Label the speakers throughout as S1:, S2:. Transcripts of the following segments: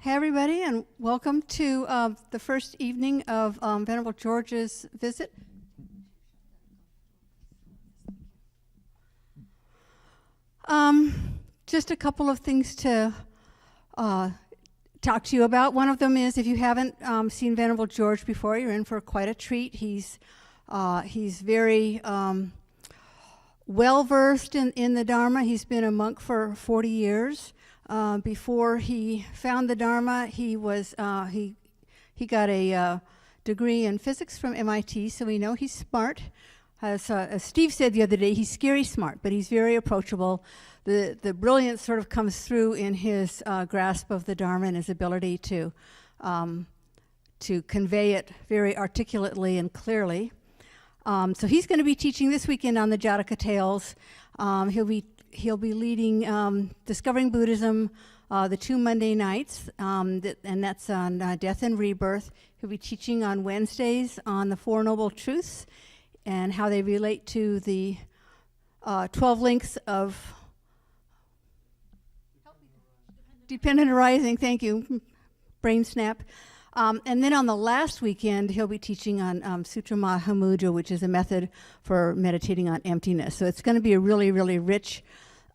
S1: Hey everybody, and welcome to the first evening of Venerable George's visit. Just a couple of things to talk to you about. One of them is, if you haven't seen Venerable George before, you're in for quite a treat. He's very well versed in the Dharma. He's been a monk for 40 years. Before he found the Dharma, he got a degree in physics from MIT, so we know he's smart. As Steve said the other day, he's scary smart, but he's very approachable. The brilliance sort of comes through in his grasp of the Dharma and his ability to convey it very articulately and clearly. So he's going to be teaching this weekend on the Jataka Tales. He'll be leading Discovering Buddhism the 2 Monday nights, and that's on Death and Rebirth. He'll be teaching on Wednesdays on the Four Noble Truths and how they relate to the 12 links of dependent arising. Thank you. Brain snap. And then on the last weekend, he'll be teaching on Sutra Mahamudra, which is a method for meditating on emptiness. So it's going to be a really, really rich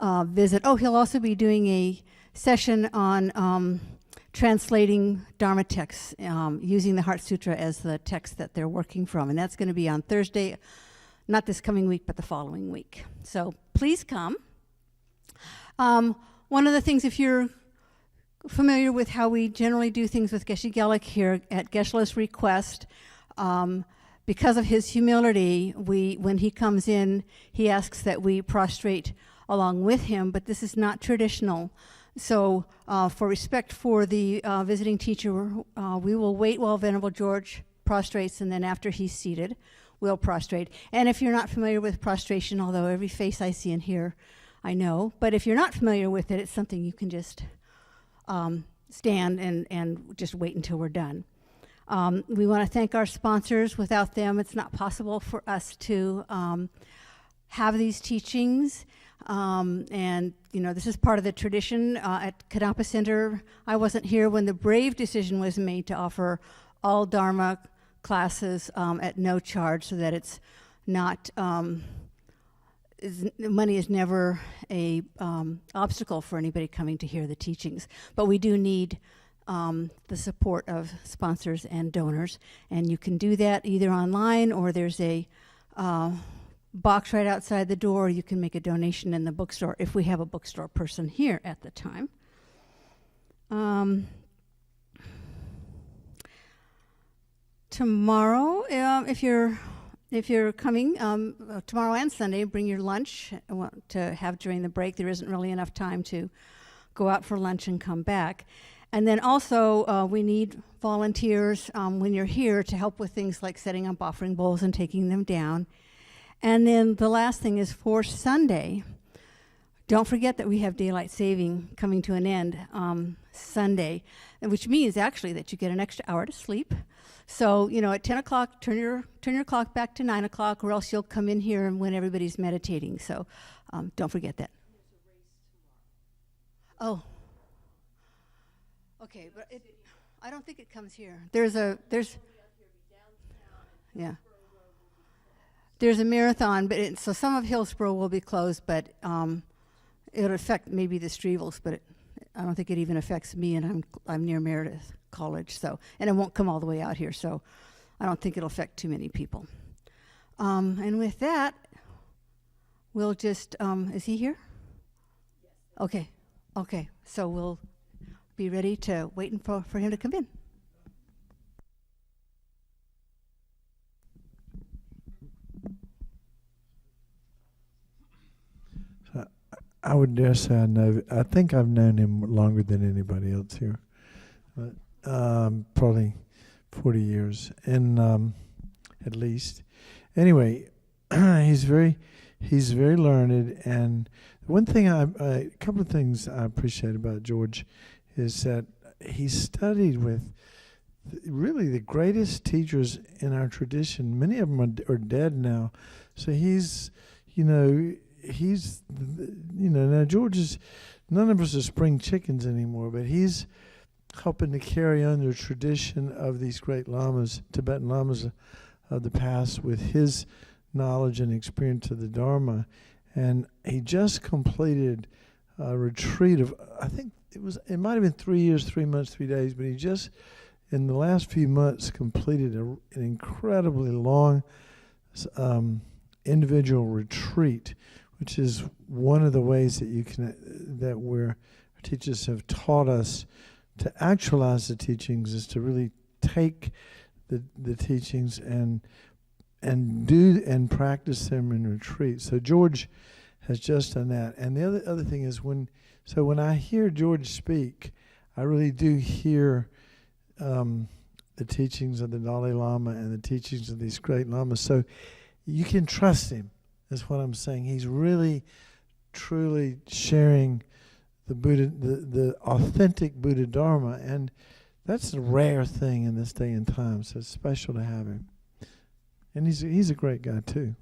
S1: visit. Oh, he'll also be doing a session on translating Dharma texts, using the Heart Sutra as the text that they're working from. And that's going to be on Thursday, not this coming week, but the following week. So please come. One of the things, if you're familiar with how we generally do things with Geshe Gelik here at Geshe-la's request, because of his humility, when he comes in, he asks that we prostrate along with him, but this is not traditional. So for respect for the visiting teacher, we will wait while Venerable George prostrates, and then after he's seated, we'll prostrate. And if you're not familiar with prostration, although every face I see in here, I know, but if you're not familiar with it, it's something you can just stand and just wait until we're done. We want to thank our sponsors. Without them, it's not possible for us to have these teachings. And, you know, this is part of the tradition at Kadampa Center. I wasn't here when the brave decision was made to offer all Dharma classes at no charge, so that it's not... money is never a obstacle for anybody coming to hear the teachings. But we do need the support of sponsors and donors. And you can do that either online, or there's a box right outside the door. You can make a donation in the bookstore, if we have a bookstore person here at the time. Tomorrow, if you're coming, tomorrow and Sunday, bring your lunch to have during the break. There isn't really enough time to go out for lunch and come back. And then also, we need volunteers when you're here to help with things like setting up offering bowls and taking them down. And then the last thing is for Sunday, don't forget that we have daylight saving coming to an end Sunday, which means actually that you get an extra hour to sleep. So, you know, at 10 o'clock, turn your clock back to 9 o'clock, or else you'll come in here when everybody's meditating. So don't forget that. Oh. Okay, but I don't think it comes here. There's a marathon, but so some of Hillsborough will be closed, but it'll affect maybe the Strevels, but I don't think it even affects me, and I'm near Meredith College, so, and it won't come all the way out here, so I don't think it'll affect too many people. And with that, we'll just, is he here? Yes. Okay, so we'll be ready to wait for him to come in.
S2: I would dare say I think I've known him longer than anybody else here. Probably 40 years, and at least. Anyway, he's very learned, and one thing a couple of things I appreciate about George is that he studied with really the greatest teachers in our tradition. Many of them are dead now, so he's now George is, none of us are spring chickens anymore, but he's helping to carry on the tradition of these great lamas, Tibetan lamas of the past, with his knowledge and experience of the Dharma. And he just completed a retreat of, I think it might have been 3 years, 3 months, 3 days, but he just, in the last few months, completed an incredibly long individual retreat, which is one of the ways that our teachers have taught us to actualize the teachings, is to really take the teachings and do and practice them in retreat. So George has just done that. And the other thing is when I hear George speak, I really do hear the teachings of the Dalai Lama and the teachings of these great lamas. So you can trust him, is what I'm saying. He's really, truly sharing the Buddha, the authentic Buddha Dharma, and that's a rare thing in this day and time. So it's special to have him, and he's a great guy too.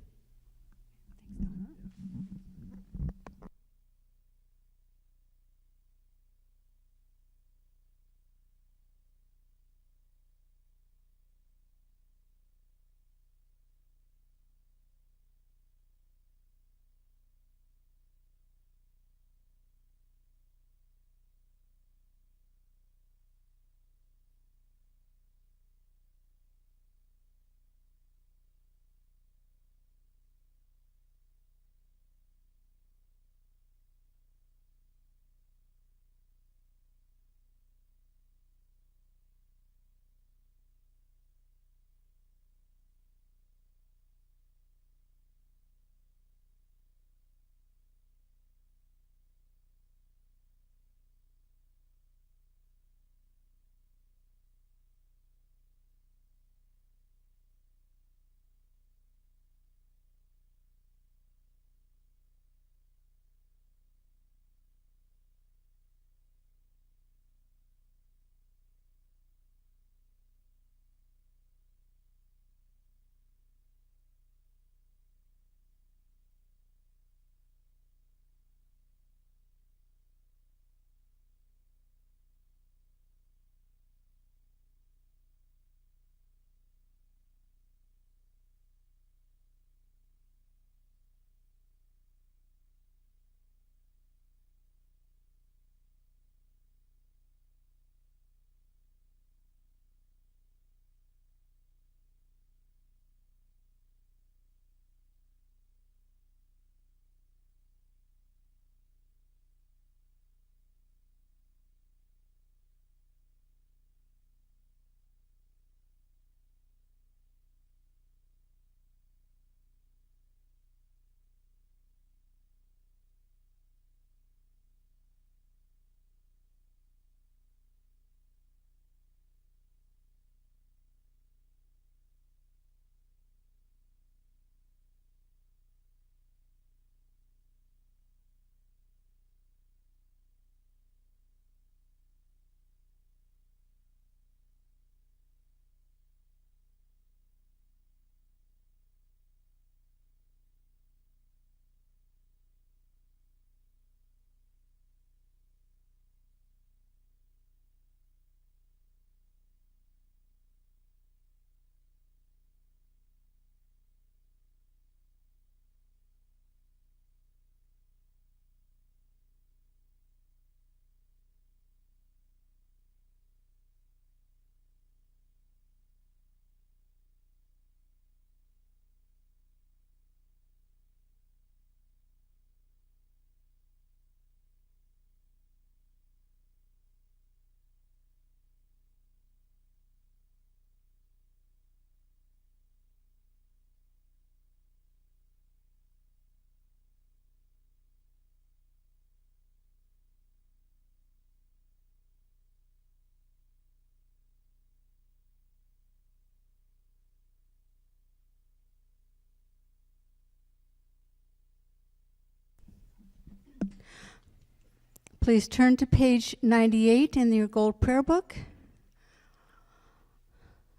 S1: Please turn to page 98 in your gold prayer book,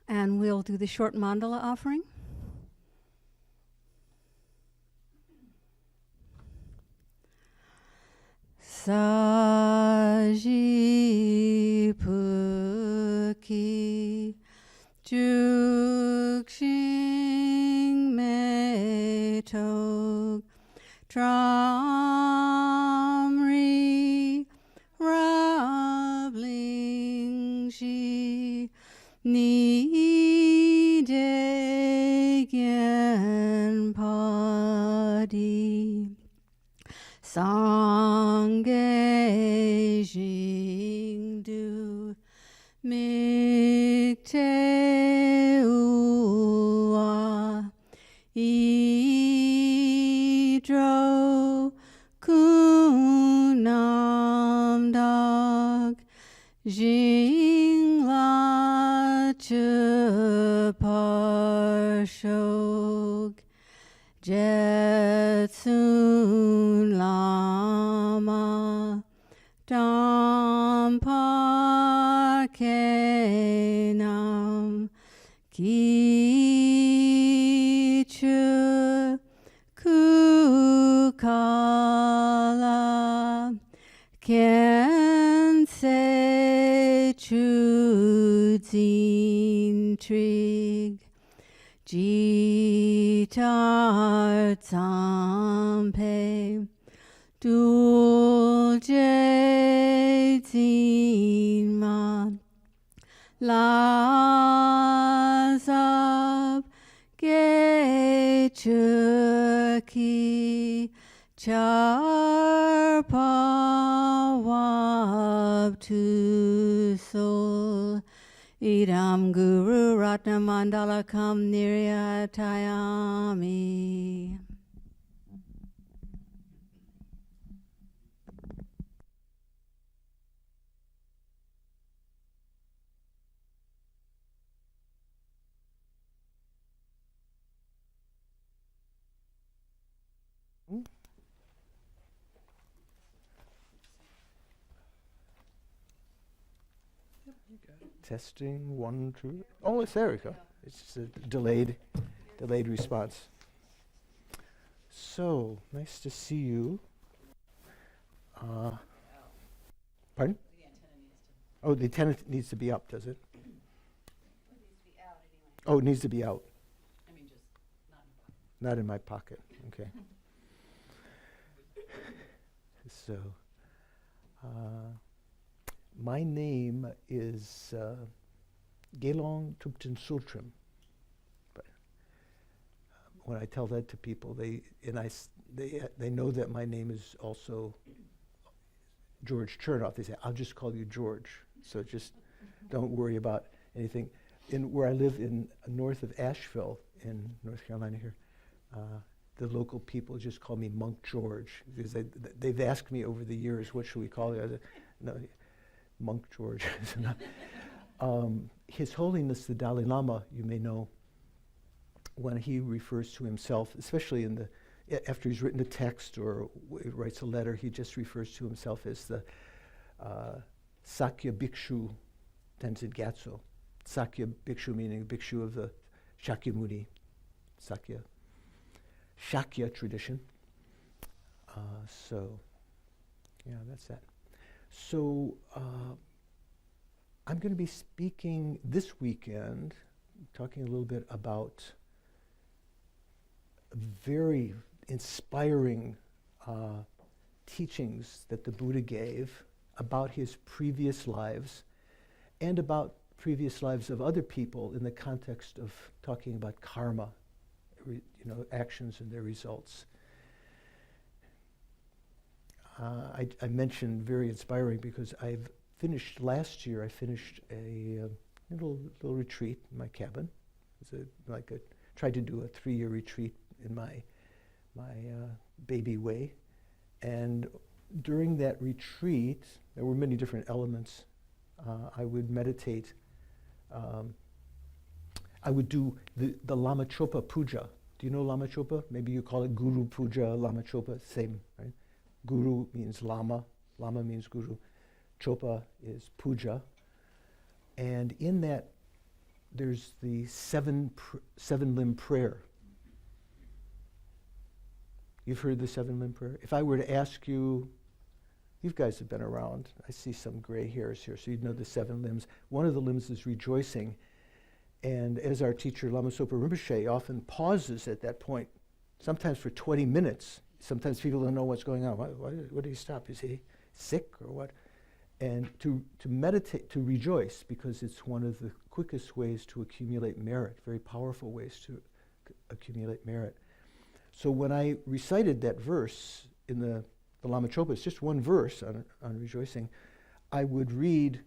S1: and we'll do the short mandala offering. Saji Pu tog Tramri Rabling Shi Ni Degen Padi Sangye Jing Du Mikte Ua Idro Kunam Dag Jing La Parshog Jetsun Lama Dampa Kenam Kichu Kukala Kense Chudzin Trig Jitar Tsampe Dulce Zima Lazab Gechuki Charpawab Tu Sol Idam Guru Ratna Mandala Kam Niryatayami.
S3: Testing 1, 2. Oh, it's there. We go. It's just a delayed response. So nice to see you. Pardon? Oh, the antenna needs to be up, does it?
S4: It needs to be out anyway.
S3: Oh, it needs to be out.
S4: I mean, just not in the pocket.
S3: Not in my pocket. Okay. So, my name is Gelong Tupten Sultrim. But when I tell that to people, they know that my name is also George Churinoff. They say, "I'll just call you George." So just don't worry about anything. Where I live in north of Asheville in North Carolina here, the local people just call me Monk George because they've asked me over the years, what should we call you? I said, no, Monk George. His Holiness the Dalai Lama, you may know, when he refers to himself, especially after he's written a text or writes a letter, he just refers to himself as the Sakya Bhikshu Tenzin Gyatso. Sakya Bhikshu meaning Bhikshu of the Shakyamuni, Shakya tradition. So, yeah, that's that. So, I'm going to be speaking this weekend, talking a little bit about very inspiring teachings that the Buddha gave about his previous lives and about previous lives of other people in the context of talking about karma, actions and their results. I mentioned very inspiring because last year I finished a little retreat in my cabin. It was tried to do a 3-year retreat in my baby way. And during that retreat, there were many different elements. I would meditate. I would do the Lama Chopa puja. Do you know Lama Chopa? Maybe you call it Guru Puja, Lama Chopa, same, right? Guru means Lama, Lama means Guru. Chopa is puja. And in that, there's the seven-limb prayer. You've heard the seven-limb prayer? If I were to ask you, you guys have been around. I see some gray hairs here, so you'd know the 7 limbs. One of the limbs is rejoicing. And as our teacher, Lama Sopa Rinpoche, often pauses at that point sometimes for 20 minutes. Sometimes people don't know what's going on. What did he stop? Is he sick or what? And to meditate, to rejoice, because it's one of the quickest ways to accumulate merit, very powerful ways to accumulate merit. So when I recited that verse in the Lama Chopa, it's just one verse on rejoicing, I would read,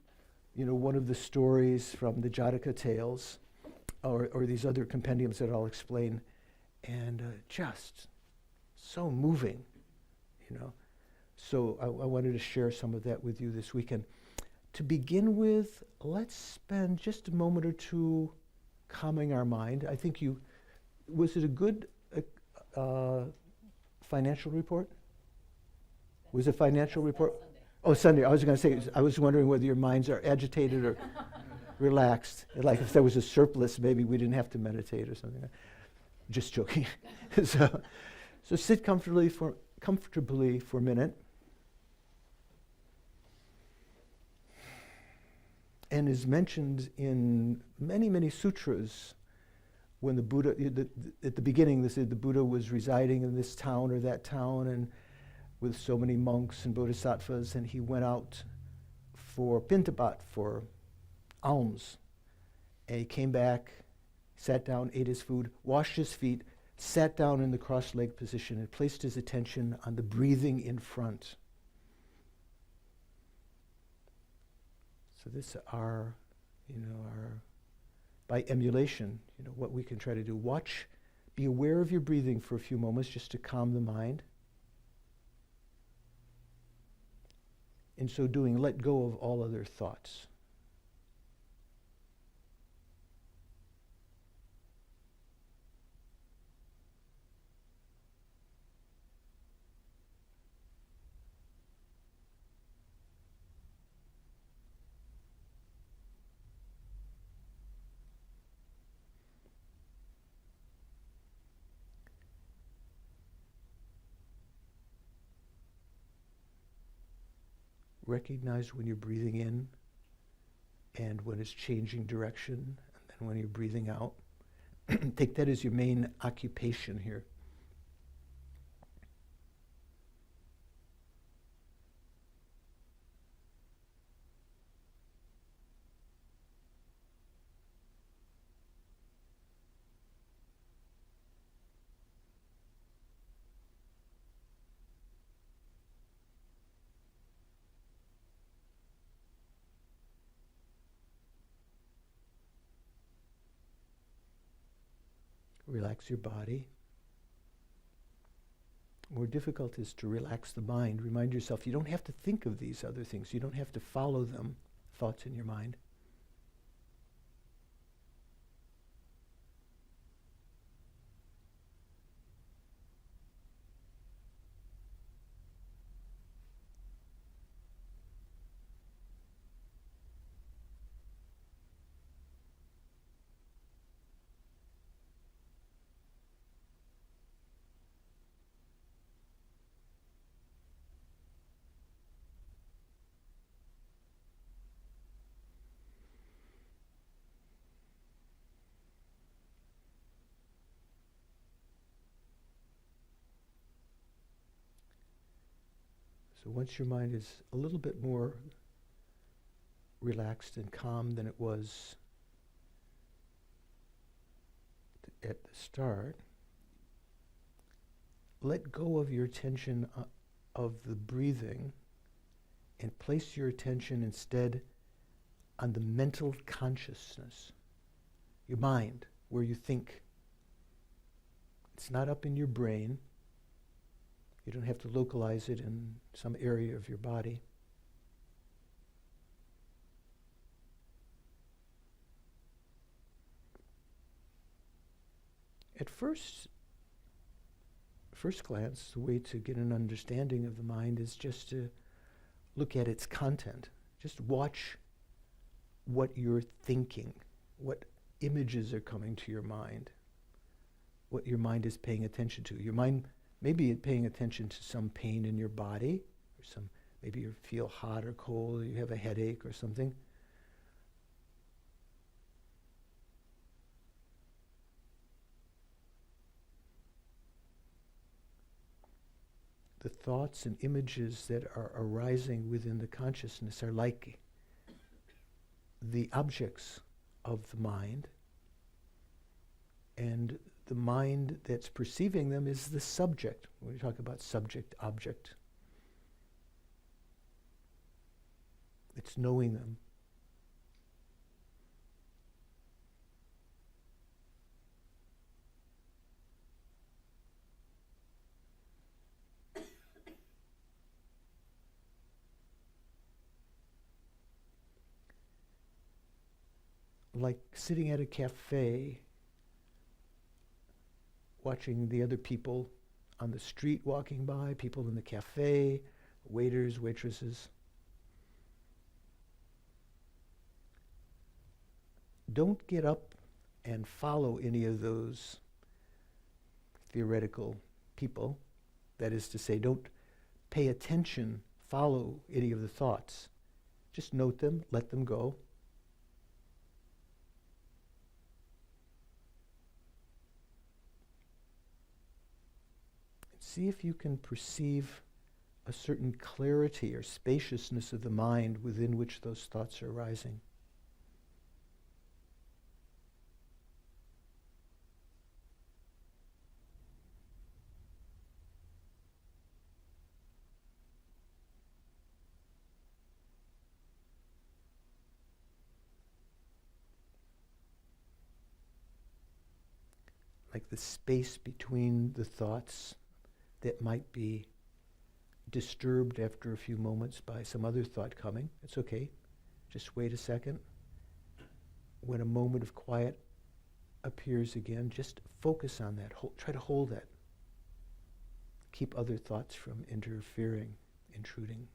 S3: one of the stories from the Jataka Tales, or these other compendiums that I'll explain, and just so moving, So I wanted to share some of that with you this weekend. To begin with, let's spend just a moment or two calming our mind. I think was it a good financial report? Was it a financial report?
S4: Sunday.
S3: Oh, Sunday. I was going to say, I was wondering whether your minds are agitated or relaxed. Like if there was a surplus, maybe we didn't have to meditate or something. Just joking. So sit comfortably for a minute. And is mentioned in many, many sutras when the Buddha, at the beginning, they said the Buddha was residing in this town or that town and with so many monks and bodhisattvas, and he went out for pintapat, for alms. And he came back, sat down, ate his food, washed his feet, sat down in the cross-legged position and placed his attention on the breathing in front. So this our by emulation, what we can try to do. Watch, be aware of your breathing for a few moments just to calm the mind. In so doing, let go of all other thoughts. Recognize when you're breathing in and when it's changing direction, and then when you're breathing out. Take that as your main occupation here. Relax your body. More difficult is to relax the mind. Remind yourself you don't have to think of these other things. You don't have to follow them, thoughts in your mind. So once your mind is a little bit more relaxed and calm than it was at the start, let go of your attention of the breathing and place your attention instead on the mental consciousness, your mind, where you think. It's not up in your brain. You don't have to localize it in some area of your body. At first glance, the way to get an understanding of the mind is just to look at its content. Just watch what you're thinking, what images are coming to your mind, what your mind is paying attention to. Your mind may be paying attention to some pain in your body, or maybe you feel hot or cold, or you have a headache or something. the thoughts and images that are arising within the consciousness are like the objects of the mind, and the mind that's perceiving them is the subject. When we talk about subject-object, it's knowing them. Like sitting at a cafe, watching the other people on the street walking by, people in the cafe, waiters, waitresses. Don't get up and follow any of those theoretical people. That is to say, don't pay attention, follow any of the thoughts. Just note them, let them go. See if you can perceive a certain clarity or spaciousness of the mind within which those thoughts are arising. Like the space between the thoughts that might be disturbed after a few moments by some other thought coming. It's okay. Just wait a second. When a moment of quiet appears again, just focus on that. Try to hold that. Keep other thoughts from interfering, intruding.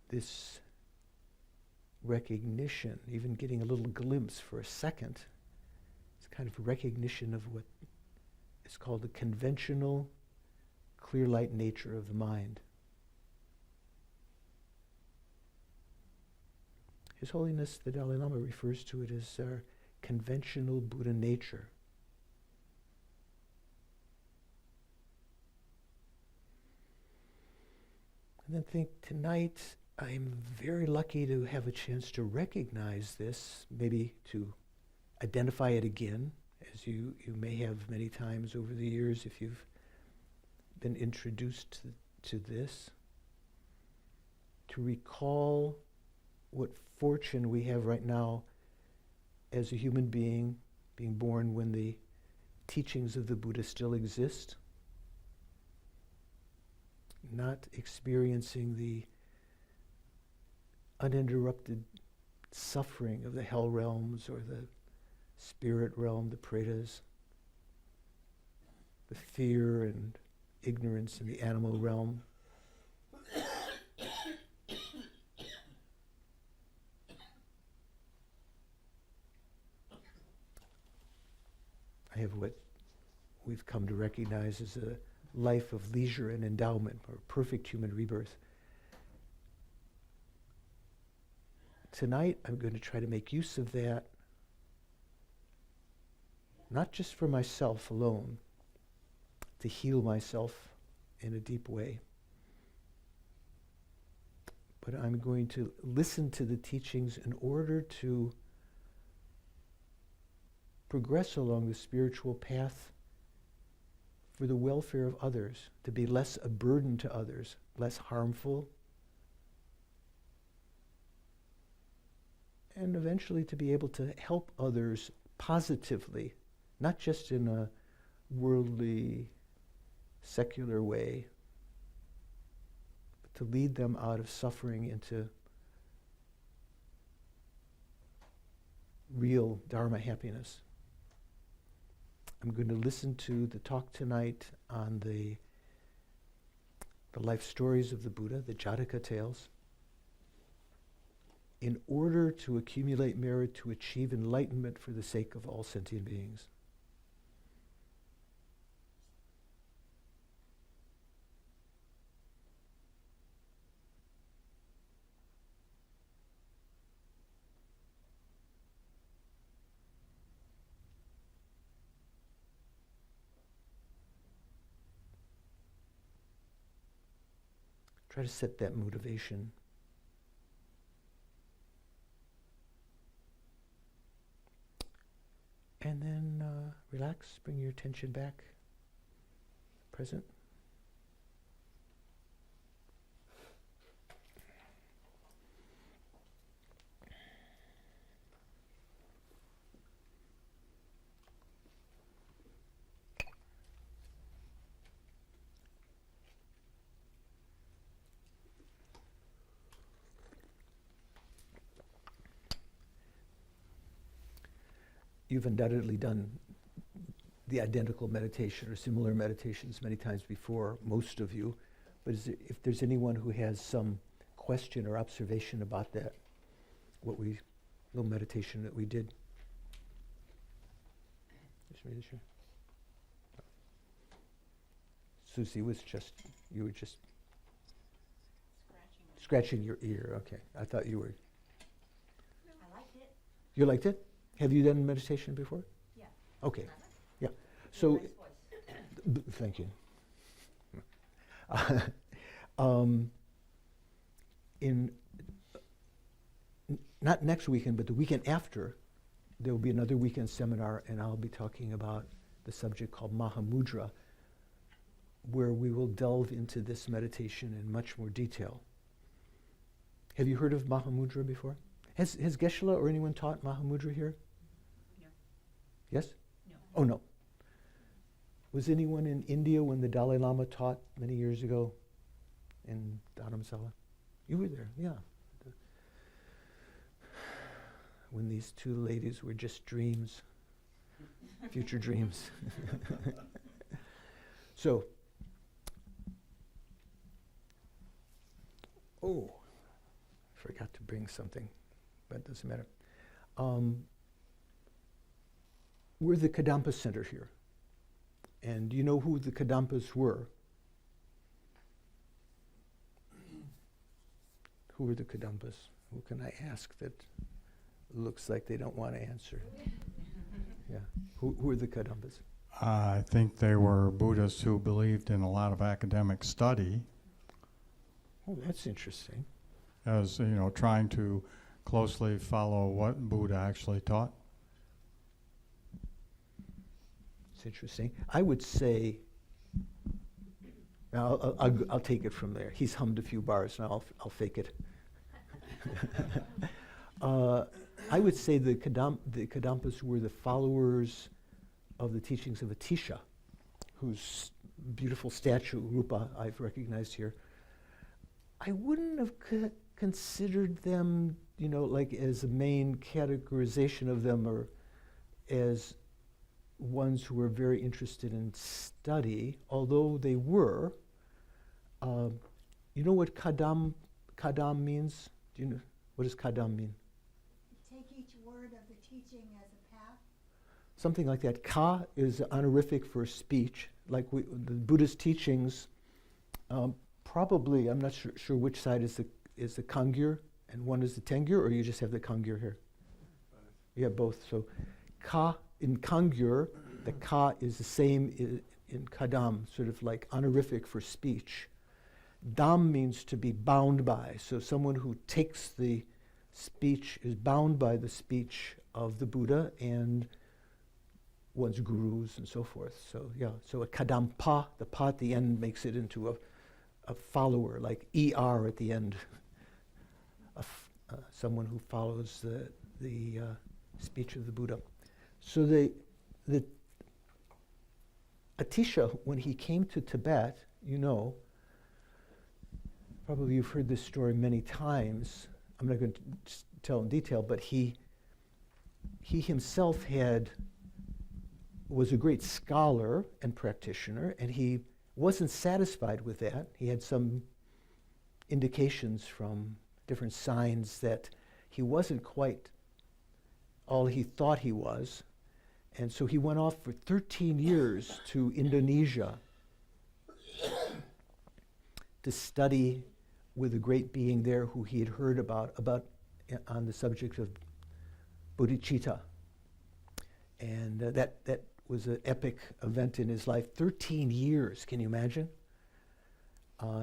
S3: This recognition, even getting a little glimpse for a second, it's kind of recognition of what is called the conventional, clear light nature of the mind. His Holiness the Dalai Lama refers to it as our conventional Buddha nature. And then think, tonight I'm very lucky to have a chance to recognize this, maybe to identify it again, as you may have many times over the years if you've been introduced to this. To recall what fortune we have right now as a human being born when the teachings of the Buddha still exist, not experiencing the uninterrupted suffering of the hell realms or the spirit realm, the pretas, the fear and ignorance in the animal realm. I have what we've come to recognize as a life of leisure and endowment, or perfect human rebirth. Tonight, I'm going to try to make use of that, not just for myself alone, to heal myself in a deep way, but I'm going to listen to the teachings in order to progress along the spiritual path for the welfare of others, to be less a burden to others, less harmful, and eventually to be able to help others positively, not just in a worldly, secular way, but to lead them out of suffering into real Dharma happiness. I'm going to listen to the talk tonight on the life stories of the Buddha, the Jataka Tales, in order to accumulate merit to achieve enlightenment for the sake of all sentient beings. Try to set that motivation. And then relax, bring your attention back, present. You've undoubtedly done the identical meditation or similar meditations many times before, most of you. But if there's anyone who has some question or observation about that, little meditation that we did. Susie was you were just scratching your ear. Okay, I thought you were.
S4: I liked it.
S3: You liked it? Have you done meditation before?
S4: Yeah.
S3: Okay. Yeah. So,
S4: Nice voice.
S3: Thank you. Not next weekend, but the weekend after, there will be another weekend seminar, and I'll be talking about the subject called Mahamudra, where we will delve into this meditation in much more detail. Have you heard of Mahamudra before? Has Geshe-la or anyone taught Mahamudra here?
S4: No.
S3: Yes?
S4: No.
S3: Oh, no. Was anyone in India when the Dalai Lama taught many years ago in Dharamsala? You were there, yeah. When these two ladies were just dreams, future dreams. So, forgot to bring something, but it doesn't matter. We're the Kadampa Center here. And do you know who the Kadampas were? Who were the Kadampas? Who can I ask that looks like they don't want to answer? Yeah. Who are the Kadampas?
S5: I think they were Buddhists who believed in a lot of academic study,
S3: Oh, that's interesting.
S5: as trying to closely follow what Buddha actually taught.
S3: It's interesting. I would say, now I'll take it from there. He's hummed a few bars, now I'll fake it. I would say the Kadampas were the followers of the teachings of Atisha, whose beautiful statue, Rupa, I've recognized here. I wouldn't have considered them, like as a main categorization of them, or as ones who were very interested in study, although they were. You know what kadam means? Do you know, what does kadam mean?
S6: Take each word of the teaching as a path.
S3: Something like that. Ka is honorific for speech. Like the Buddhist teachings, probably, I'm not sure which side is the kangyur and one is the tengyur, or you just have the kangyur here? Yeah, both. So ka in kangyur, the ka is the same in kadam, sort of like honorific for speech. Dam means to be bound by. So someone who takes the speech is bound by the speech of the Buddha and one's gurus and so forth. So yeah, so a kadampa, the pa at the end makes it into a follower, like er at the end, someone who follows the speech of the Buddha. So the Atisha, when he came to Tibet, probably you've heard this story many times. I'm not going to tell in detail, but he himself was a great scholar and practitioner, and he wasn't satisfied with that. He had some indications from different signs that he wasn't quite all he thought he was. And so he went off for 13 years to Indonesia to study with a great being there who he had heard about on the subject of bodhicitta. And that was an epic event in his life. 13 years, can you imagine?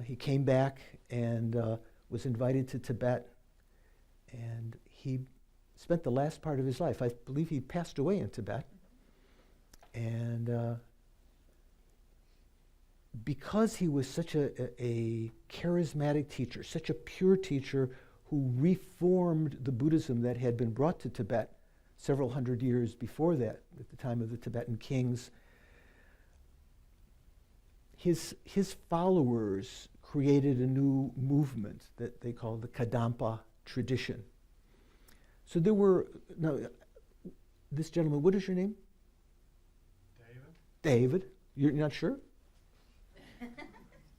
S3: He came back and was invited to Tibet, and he spent the last part of his life. I believe he passed away in Tibet. And because he was such a charismatic teacher, such a pure teacher who reformed the Buddhism that had been brought to Tibet several hundred years before that, at the time of the Tibetan kings, his followers created a new movement that they called the Kadampa tradition. So there were, now, this gentleman, what is your name? David. You're not sure?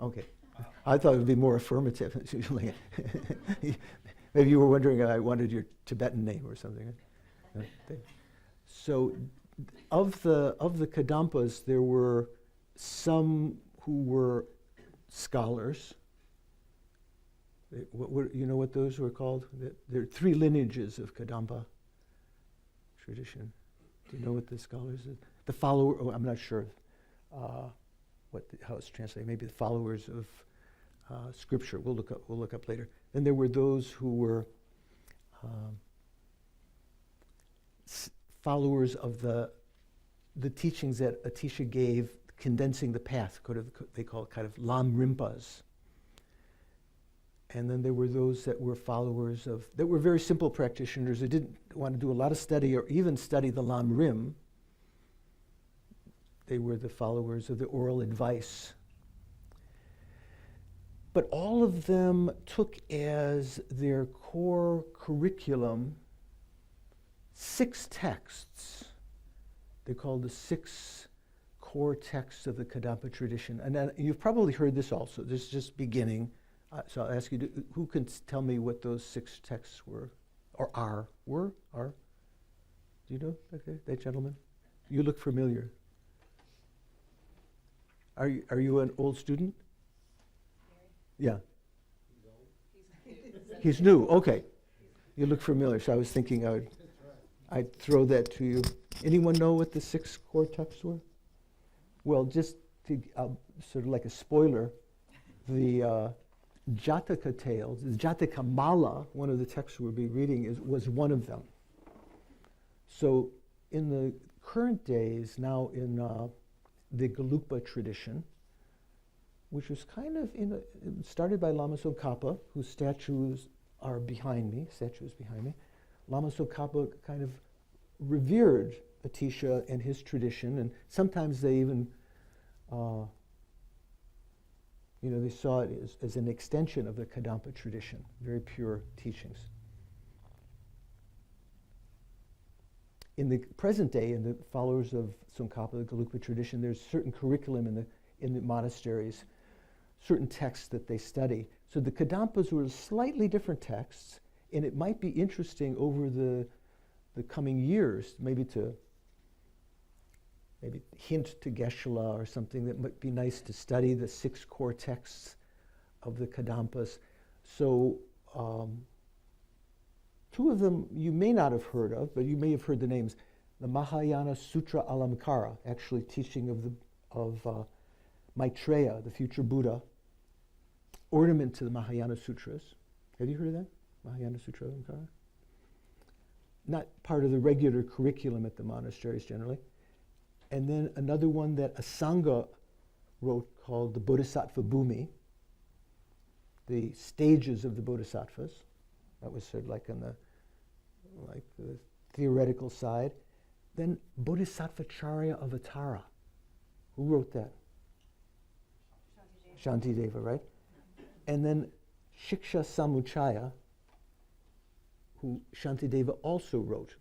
S3: Okay. I thought it would be more affirmative. Maybe you were wondering I wanted your Tibetan name or something. So of the Kadampas, there were some who were scholars. You know what those were called? There are three lineages of Kadampa tradition. Do you know what the scholars are? The follower, I'm not sure how it's translated. Maybe the followers of scripture. We'll look up later. Then there were those who were followers of the teachings that Atisha gave, condensing the path. They call it kind of Lam Rimpas. And then there were those that were followers that were very simple practitioners that didn't want to do a lot of study or even study the Lam Rim. They were the followers of the oral advice. But all of them took as their core curriculum 6 texts. They're called the 6 core texts of the Kadampa tradition. And then you've probably heard this also. This is just beginning. So I'll ask you, who can tell me what those 6 texts were, or are? Do you know? Okay, that gentleman? You look familiar. Are you an old student? Yeah. He's new. Okay. You look familiar. So I was thinking I'd throw that to you. Anyone know what the 6 core texts were? Well, just to sort of like a spoiler, the Jataka Tales, the Jataka Mala, one of the texts we'll be reading, was one of them. So in the current days, now in the Gelugpa tradition, which was kind of started by Lama Tsongkhapa, whose statues behind me. Lama Tsongkhapa kind of revered Atisha and his tradition, and sometimes they even, they saw it as an extension of the Kadampa tradition, very pure teachings. In the present day, in the followers of Tsongkhapa, the Gelugpa tradition, there's certain curriculum in the monasteries, certain texts that they study. So the Kadampas were slightly different texts, and it might be interesting over the coming years, maybe hint to Geshe-la or something, that might be nice to study the 6 core texts of the Kadampas. So 2 of them you may not have heard of, but you may have heard the names. The Mahayana Sutra Alamkara, actually teaching of Maitreya, the future Buddha, ornament to the Mahayana Sutras. Have you heard of that? Mahayana Sutra Alamkara? Not part of the regular curriculum at the monasteries generally. And then another one that Asanga wrote called the Bodhisattva Bhumi, the stages of the Bodhisattvas. That was sort of like on the theoretical side. Then Bodhisattvacharya Avatara. Who wrote that? Shantideva, right? And then Shiksha Samuchaya, who Shantideva also wrote.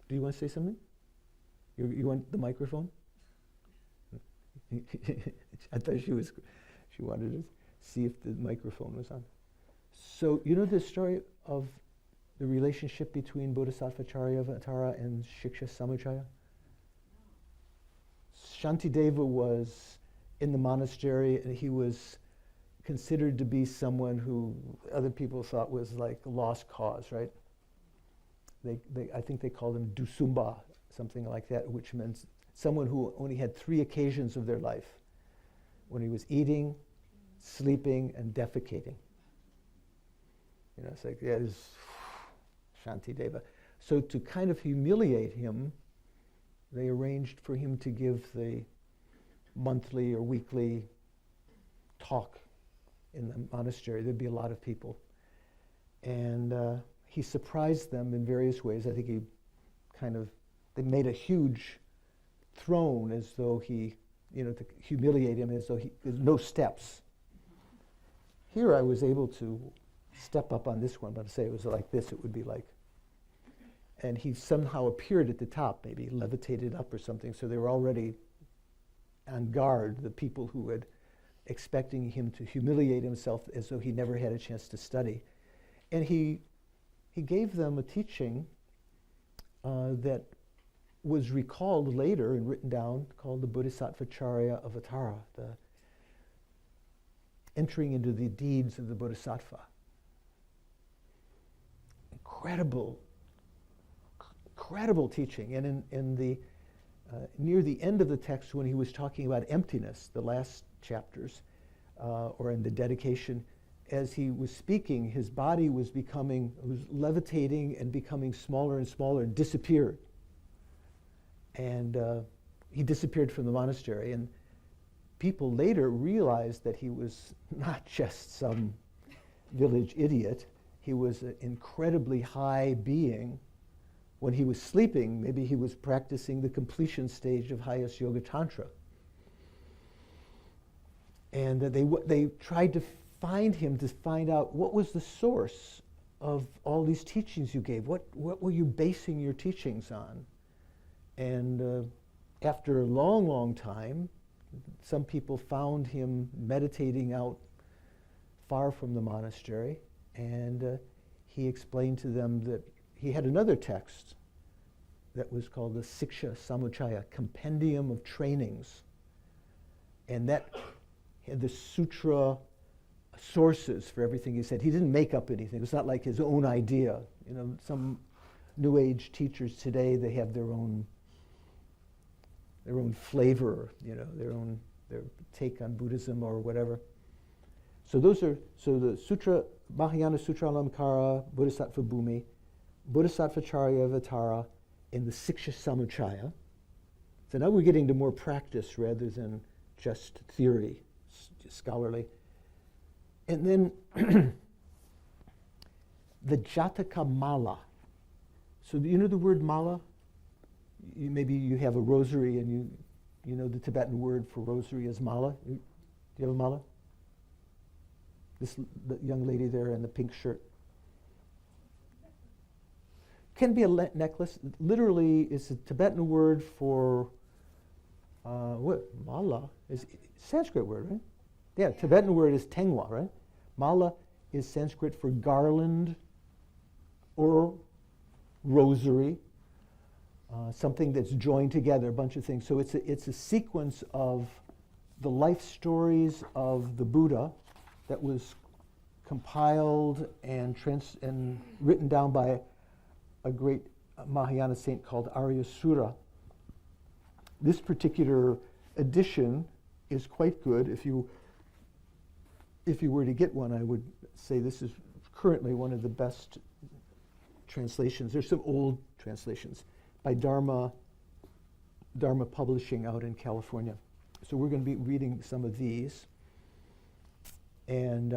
S3: Do you want to say something? You want the microphone? I thought she wanted to see if the microphone was on. So you know the story of the relationship between Bodhisattvacharya Avatara and Shiksha Samuchaya? Shantideva was in the monastery, and he was considered to be someone who other people thought was like a lost cause, right? I think they called him Dusumba, something like that, which meant someone who only had 3 occasions of their life when he was eating, sleeping, and defecating. You know, it's like, yeah, this is Shantideva. So to kind of humiliate him, they arranged for him to give the monthly or weekly talk in the monastery. There'd be a lot of people. And he surprised them in various ways. I think they made a huge throne as though he, to humiliate him, as though there's no steps. Here I was able to step up on this one, but to say it was like this, it would be like, and he somehow appeared at the top, maybe levitated up or something, so they were already on guard, the people who had expecting him to humiliate himself as though he never had a chance to study. And he gave them a teaching that was recalled later and written down, called the Bodhisattva Charya Avatara, the entering into the deeds of the Bodhisattva. Incredible teaching. And in the near the end of the text, when he was talking about emptiness, the last chapters, or in the dedication, as he was speaking, his body was levitating and becoming smaller and smaller and disappeared. And he disappeared from the monastery. And people later realized that he was not just some village idiot. He was an incredibly high being. When he was sleeping, maybe he was practicing the completion stage of highest yoga tantra. And they tried to find him to find out what was the source of all these teachings you gave. What were you basing your teachings on? And after a long, long time, some people found him meditating out far from the monastery, and he explained to them that he had another text that was called the Siksha Samuchaya, Compendium of Trainings. And that had the sutra sources for everything he said. He didn't make up anything. It's not like his own idea. Some New Age teachers today, they have their own flavor, their take on Buddhism or whatever. So the Sutra, Mahayana Sutra Alamkara, Bodhisattva Bhumi, Bodhisattva Charya Avatara, and the Siksha Samuchaya. So now we're getting to more practice rather than just theory, scholarly. And then the Jataka Mala. So do you know the word mala? Maybe you have a rosary and you know the Tibetan word for rosary is mala. Do you have a mala? The young lady there in the pink shirt. Can be a necklace. Literally, it's a Tibetan word for what? Mala is a Sanskrit word, right? Yeah, Tibetan word is tengwa, right? Mala is Sanskrit for garland or rosary, something that's joined together, a bunch of things. So it's a sequence of the life stories of the Buddha that was compiled and written down by a great Mahayana saint called Aryasura. This particular edition is quite good. If you were to get one, I would say this is currently one of the best translations. There's some old translations by Dharma Publishing out in California. So we're going to be reading some of these. And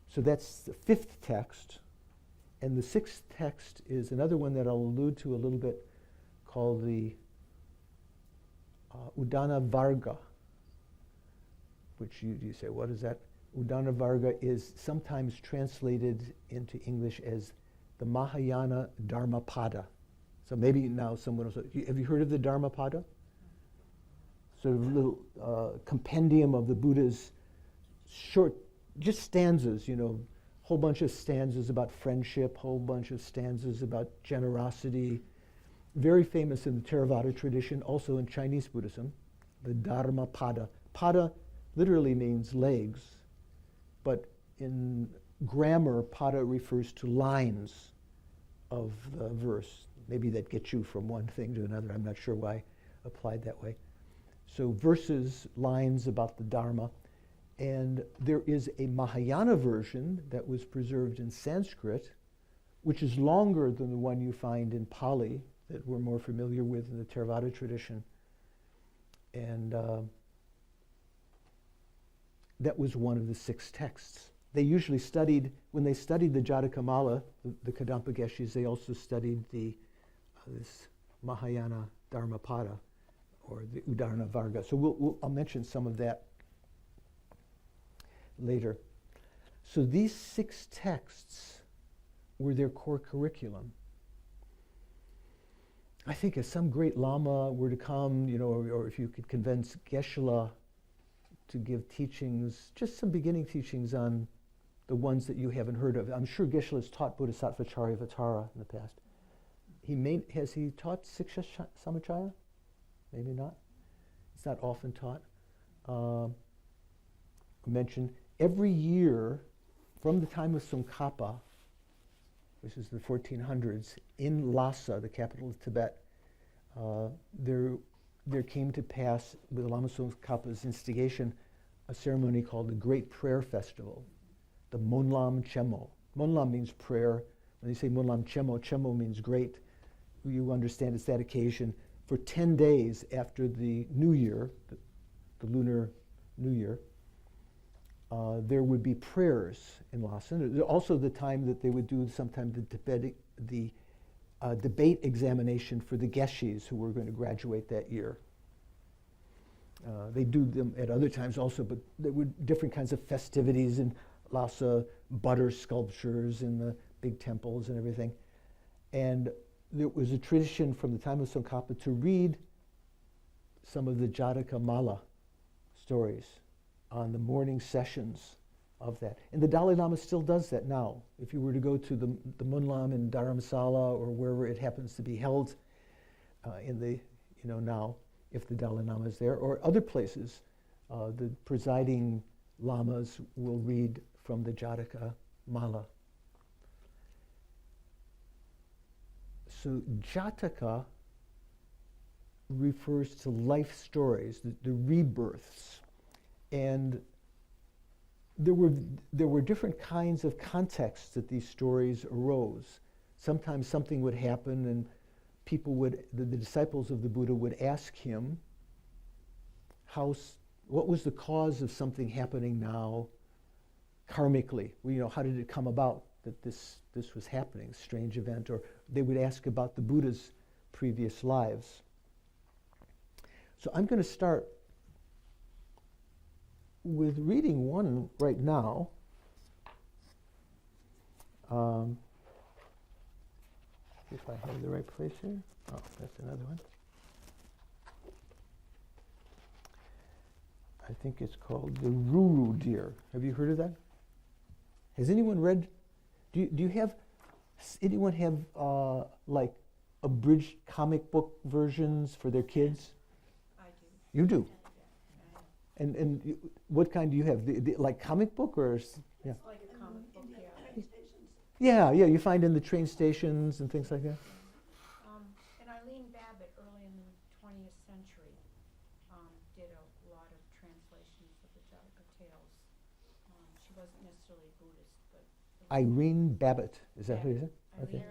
S3: so that's the fifth text. And the sixth text is another one that I'll allude to a little bit, called the Udana Varga, which you say, what is that? Udana Varga is sometimes translated into English as the Mahayana Dharmapada. So maybe now someone will say, have you heard of the Dharmapada? Sort of a little compendium of the Buddha's short, just stanzas, whole bunch of stanzas about friendship, whole bunch of stanzas about generosity. Very famous in the Theravada tradition, also in Chinese Buddhism, the Dharmapada. Pada literally means legs, but in grammar, pada refers to lines of the verse. Maybe that gets you from one thing to another. I'm not sure why applied that way. So verses, lines about the Dharma. And there is a Mahayana version that was preserved in Sanskrit, which is longer than the one you find in Pali that we're more familiar with in the Theravada tradition. And that was one of the 6 texts. They usually studied, when they studied the Jataka Mala, the Kadampa Geshis, they also studied this Mahayana Dharmapada, or the Udarna Varga. So I'll mention some of that later. So these 6 texts were their core curriculum. I think if some great Lama were to come, or if you could convince Geshe-la to give teachings, just some beginning teachings on the ones that you haven't heard of. I'm sure Geshe-la has taught Bodhisattva Charyavatara in the past. Has he taught Siksha Samachaya? Maybe not. It's not often taught. Mentioned every year from the time of Tsongkhapa, which is the 1400s, in Lhasa, the capital of Tibet, there came to pass, with Lama Tsongkhapa's instigation, a ceremony called the Great Prayer Festival, the Monlam Chemo. Monlam means prayer. When they say Monlam Chemo, Chemo means great. You understand it's that occasion. For 10 days after the New Year, the Lunar New Year, there would be prayers in Lhasa. Also the time that they would do sometimes the debate examination for the Geshis who were going to graduate that year. They do them at other times also, but there were different kinds of festivities in Lhasa, butter sculptures in the big temples and everything. And there was a tradition from the time of Tsongkhapa to read some of the Jataka Mala stories on the morning sessions of that. And the Dalai Lama still does that now. If you were to go to the Monlam in Dharamsala or wherever it happens to be held now, if the Dalai Lama is there, or other places, the presiding lamas will read from the Jataka Mala. So Jataka refers to life stories, the rebirths. And there were different kinds of contexts that these stories arose. Sometimes something would happen and the disciples of the Buddha would ask him, what was the cause of something happening now karmically? How did it come about that this was happening, a strange event? Or they would ask about the Buddha's previous lives. So I'm going to start with reading one right now. See if I have the right place here. Oh, that's another one. I think it's called the Ruru Deer. Have you heard of that? Has anyone read? Anyone have like abridged comic book versions for their kids?
S4: I do.
S3: You do. And what kind do you have? Like comic book or? Yeah.
S4: It's like a comic book,
S3: Yeah. Yeah. You find in the train stations and things like that.
S4: And Eileen Babbitt, early in the 20th century, did a lot of translations of the Jataka Tales. She wasn't necessarily Buddhist, but
S3: Irene Babbitt. Is that who it is?
S4: Eileen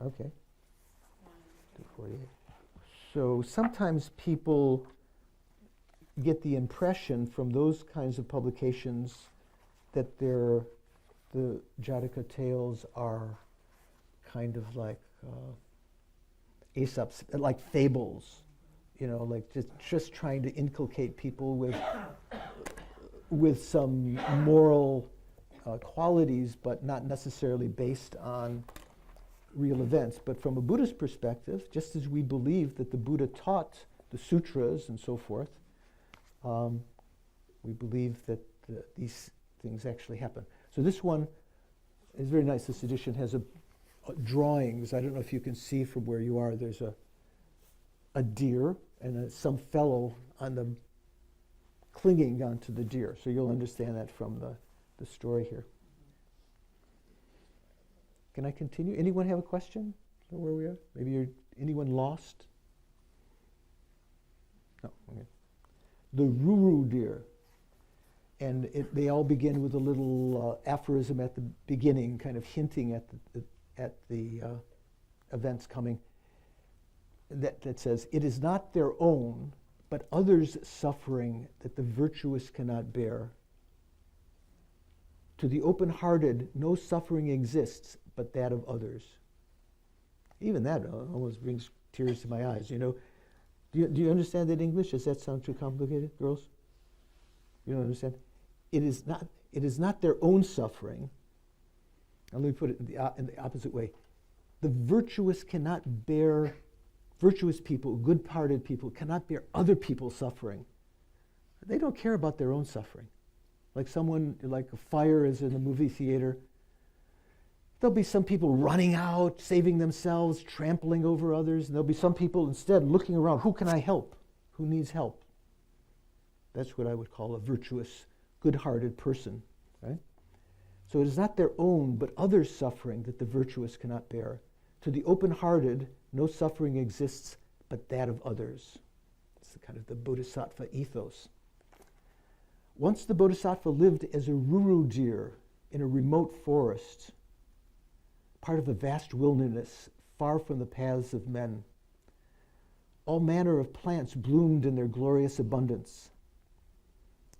S4: Babbitt.
S3: Okay. 248. So sometimes people get the impression from those kinds of publications that the Jataka Tales are kind of like Aesop's, like fables, like just trying to inculcate people with some moral qualities, but not necessarily based on real events. But from a Buddhist perspective, just as we believe that the Buddha taught the sutras and so forth, we believe that these things actually happen. So this one is very nice. This edition has drawings. I don't know if you can see from where you are. There's a deer and some fellow on the clinging onto the deer. So you'll understand that from the story here. Can I continue? Anyone have a question? Where we are? Maybe anyone lost? No, okay. The ruru deer. And they all begin with a little aphorism at the beginning, kind of hinting at the events coming, that says, "It is not their own, but others' suffering that the virtuous cannot bear. To the open-hearted, no suffering exists but that of others." Even that almost brings tears to my eyes, you know. Do you understand that English? Does that sound too complicated, girls? You don't understand? It is not their own suffering. And let me put it in the opposite way. The virtuous cannot bear, virtuous people, good-hearted people, cannot bear other people's suffering. They don't care about their own suffering. Like a fire is in a movie theater. There'll be some people running out, saving themselves, trampling over others, and there'll be some people instead looking around, who can I help? Who needs help? That's what I would call a virtuous, good-hearted person, right? So it is not their own, but others' suffering that the virtuous cannot bear. To the open-hearted, no suffering exists but that of others. It's kind of the Bodhisattva ethos. Once the Bodhisattva lived as a ruru deer in a remote forest, part of a vast wilderness, far from the paths of men. All manner of plants bloomed in their glorious abundance.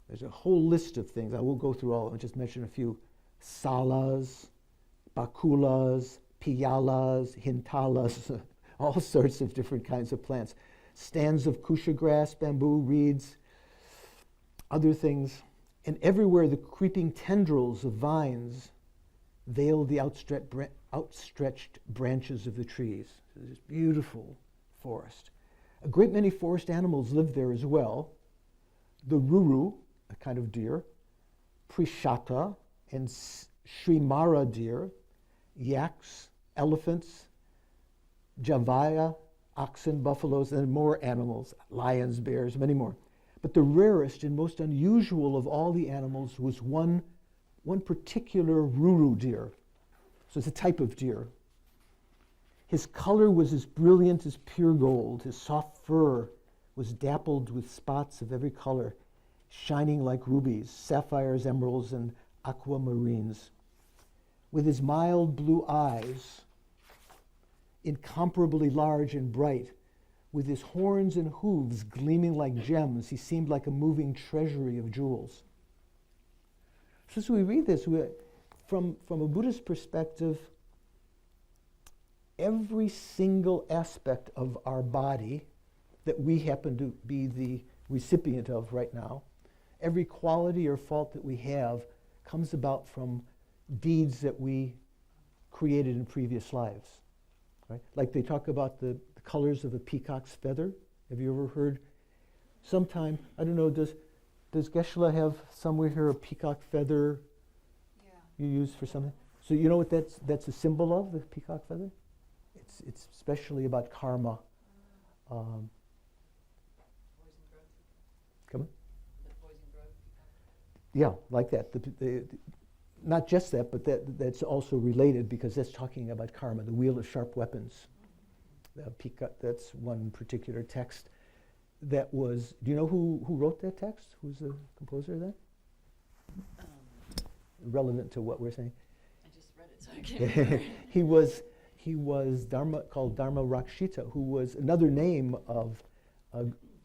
S3: There's a whole list of things. I won't go through all. I'll just mention a few. Salas, bakulas, piyalas, hintalas, all sorts of different kinds of plants. Stands of kusha grass, bamboo, reeds, other things. And everywhere the creeping tendrils of vines veiled the outstretched branches of the trees. So this beautiful forest. A great many forest animals lived there as well. The ruru, a kind of deer, prishata, and Srimara deer, yaks, elephants, javaya, oxen, buffaloes, and more animals, lions, bears, many more. But the rarest and most unusual of all the animals was one particular ruru deer. So it's a type of deer. His color was as brilliant as pure gold. His soft fur was dappled with spots of every color, shining like rubies, sapphires, emeralds, and aquamarines. With his mild blue eyes, incomparably large and bright, with his horns and hooves gleaming like gems, he seemed like a moving treasury of jewels. So as we read this, from a Buddhist perspective, every single aspect of our body that we happen to be the recipient of right now, every quality or fault that we have comes about from deeds that we created in previous lives. Right? Like they talk about the colors of a peacock's feather. Have you ever heard? Sometime, I don't know, does Geshe-la have somewhere here a peacock feather you use for something? So you know what that's a symbol of, the peacock feather? It's especially about karma. Come on. Yeah, like that. Not just that, but that's also related because that's talking about karma, the wheel of sharp weapons. That's one particular text that was, do you know who wrote that text? Who's the composer of that? Relevant to what we're saying.
S7: I just read it, so I can't remember.
S3: He was called Dharma Rakshita, who was another name of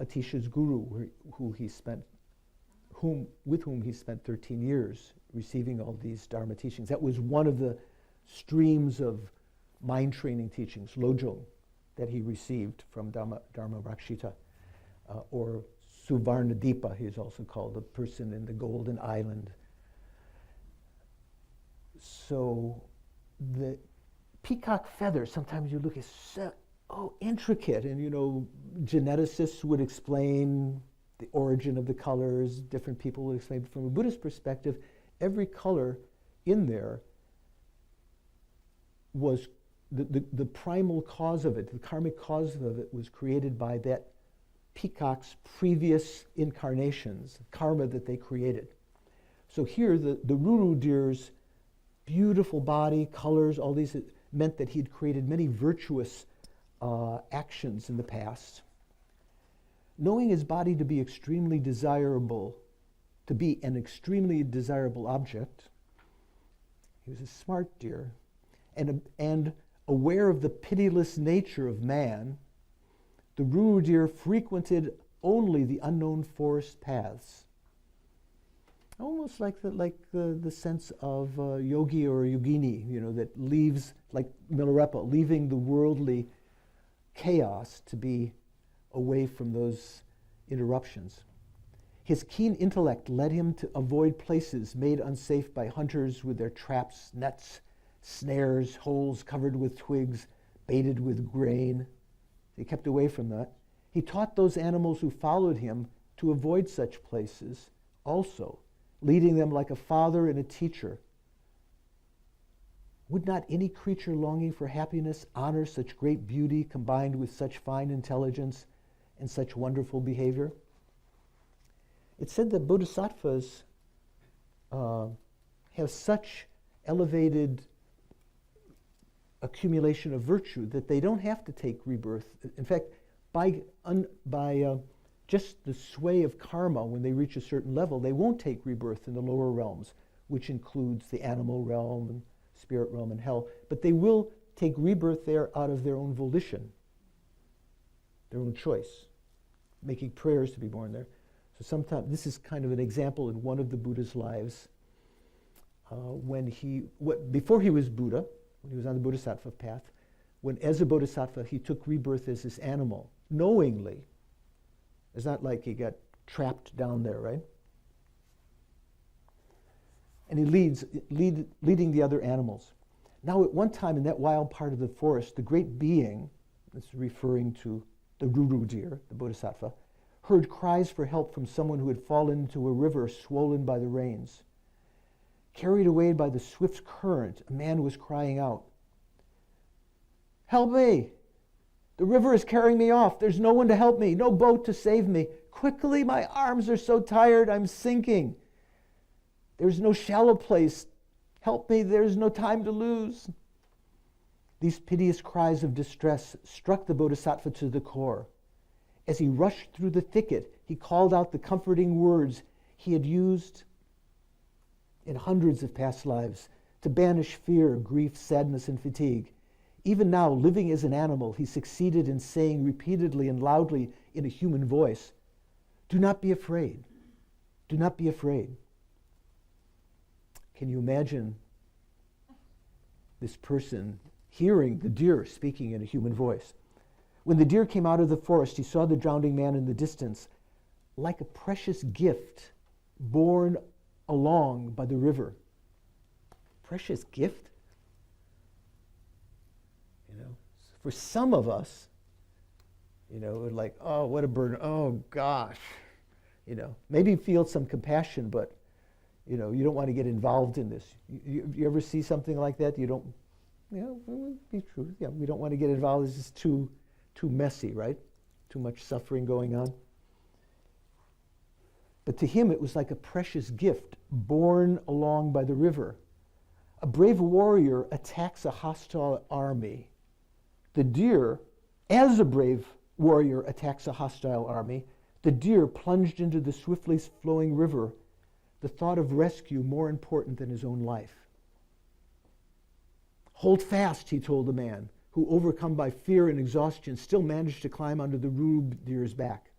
S3: Atisha's guru, with whom he spent 13 years receiving all these Dharma teachings. That was one of the streams of mind training teachings, Lojong, that he received from Dharma Rakshita, or Suvarnadipa, he is also called, the person in the Golden Island. So the peacock feather, sometimes you look at so intricate, and geneticists would explain the origin of the colors, different people would explain. From a Buddhist perspective, every color in there was the primal cause of it, the karmic cause of it was created by that peacock's previous incarnations, karma that they created. So here, the ruru deer's beautiful body, colors, all these meant that he'd created many virtuous actions in the past. knowing his body to be extremely desirable, to be an extremely desirable object, he was a smart deer, and aware of the pitiless nature of man, the Ruru deer frequented only the unknown forest paths. Almost like the sense of yogi or yogini, that leaves, like Milarepa, leaving the worldly chaos to be away from those interruptions. His keen intellect led him to avoid places made unsafe by hunters with their traps, nets, snares, holes covered with twigs, baited with grain. He kept away from that. He taught those animals who followed him to avoid such places also, leading them like a father and a teacher. Would not any creature longing for happiness honor such great beauty combined with such fine intelligence and such wonderful behavior? It's said that bodhisattvas have such elevated accumulation of virtue that they don't have to take rebirth. In fact, by just the sway of karma, when they reach a certain level, they won't take rebirth in the lower realms, which includes the animal realm and spirit realm and hell, but they will take rebirth there out of their own volition, their own choice, making prayers to be born there. So sometimes, this is kind of an example in one of the Buddha's lives, before he was Buddha, when he was on the Bodhisattva path, when as a Bodhisattva he took rebirth as this animal, knowingly. It's not like he got trapped down there, right? And he leading the other animals. Now at one time in that wild part of the forest, the great being, this is referring to the Ruru deer, the Bodhisattva, heard cries for help from someone who had fallen into a river swollen by the rains. Carried away by the swift current, a man was crying out, "Help me! The river is carrying me off. There's no one to help me, no boat to save me. Quickly, my arms are so tired, I'm sinking. There's no shallow place. Help me, there's no time to lose." These piteous cries of distress struck the Bodhisattva to the core. As he rushed through the thicket, he called out the comforting words he had used in hundreds of past lives to banish fear, grief, sadness, and fatigue. Even now, living as an animal, he succeeded in saying repeatedly and loudly in a human voice, "Do not be afraid. Do not be afraid." Can you imagine this person hearing the deer speaking in a human voice? When the deer came out of the forest, he saw the drowning man in the distance, like a precious gift borne along by the river. Precious gift? For some of us, like, oh, what a burden. Oh, gosh. Maybe feel some compassion, but, you don't want to get involved in this. You ever see something like that? You don't, it would be true. Yeah, we don't want to get involved. It's just too messy, right? Too much suffering going on. But to him, it was like a precious gift borne along by the river. A brave warrior attacks a hostile army. The deer, as a brave warrior attacks a hostile army, the deer plunged into the swiftly flowing river, the thought of rescue more important than his own life. "Hold fast," he told the man, who, overcome by fear and exhaustion, still managed to climb onto the Ruru deer's back.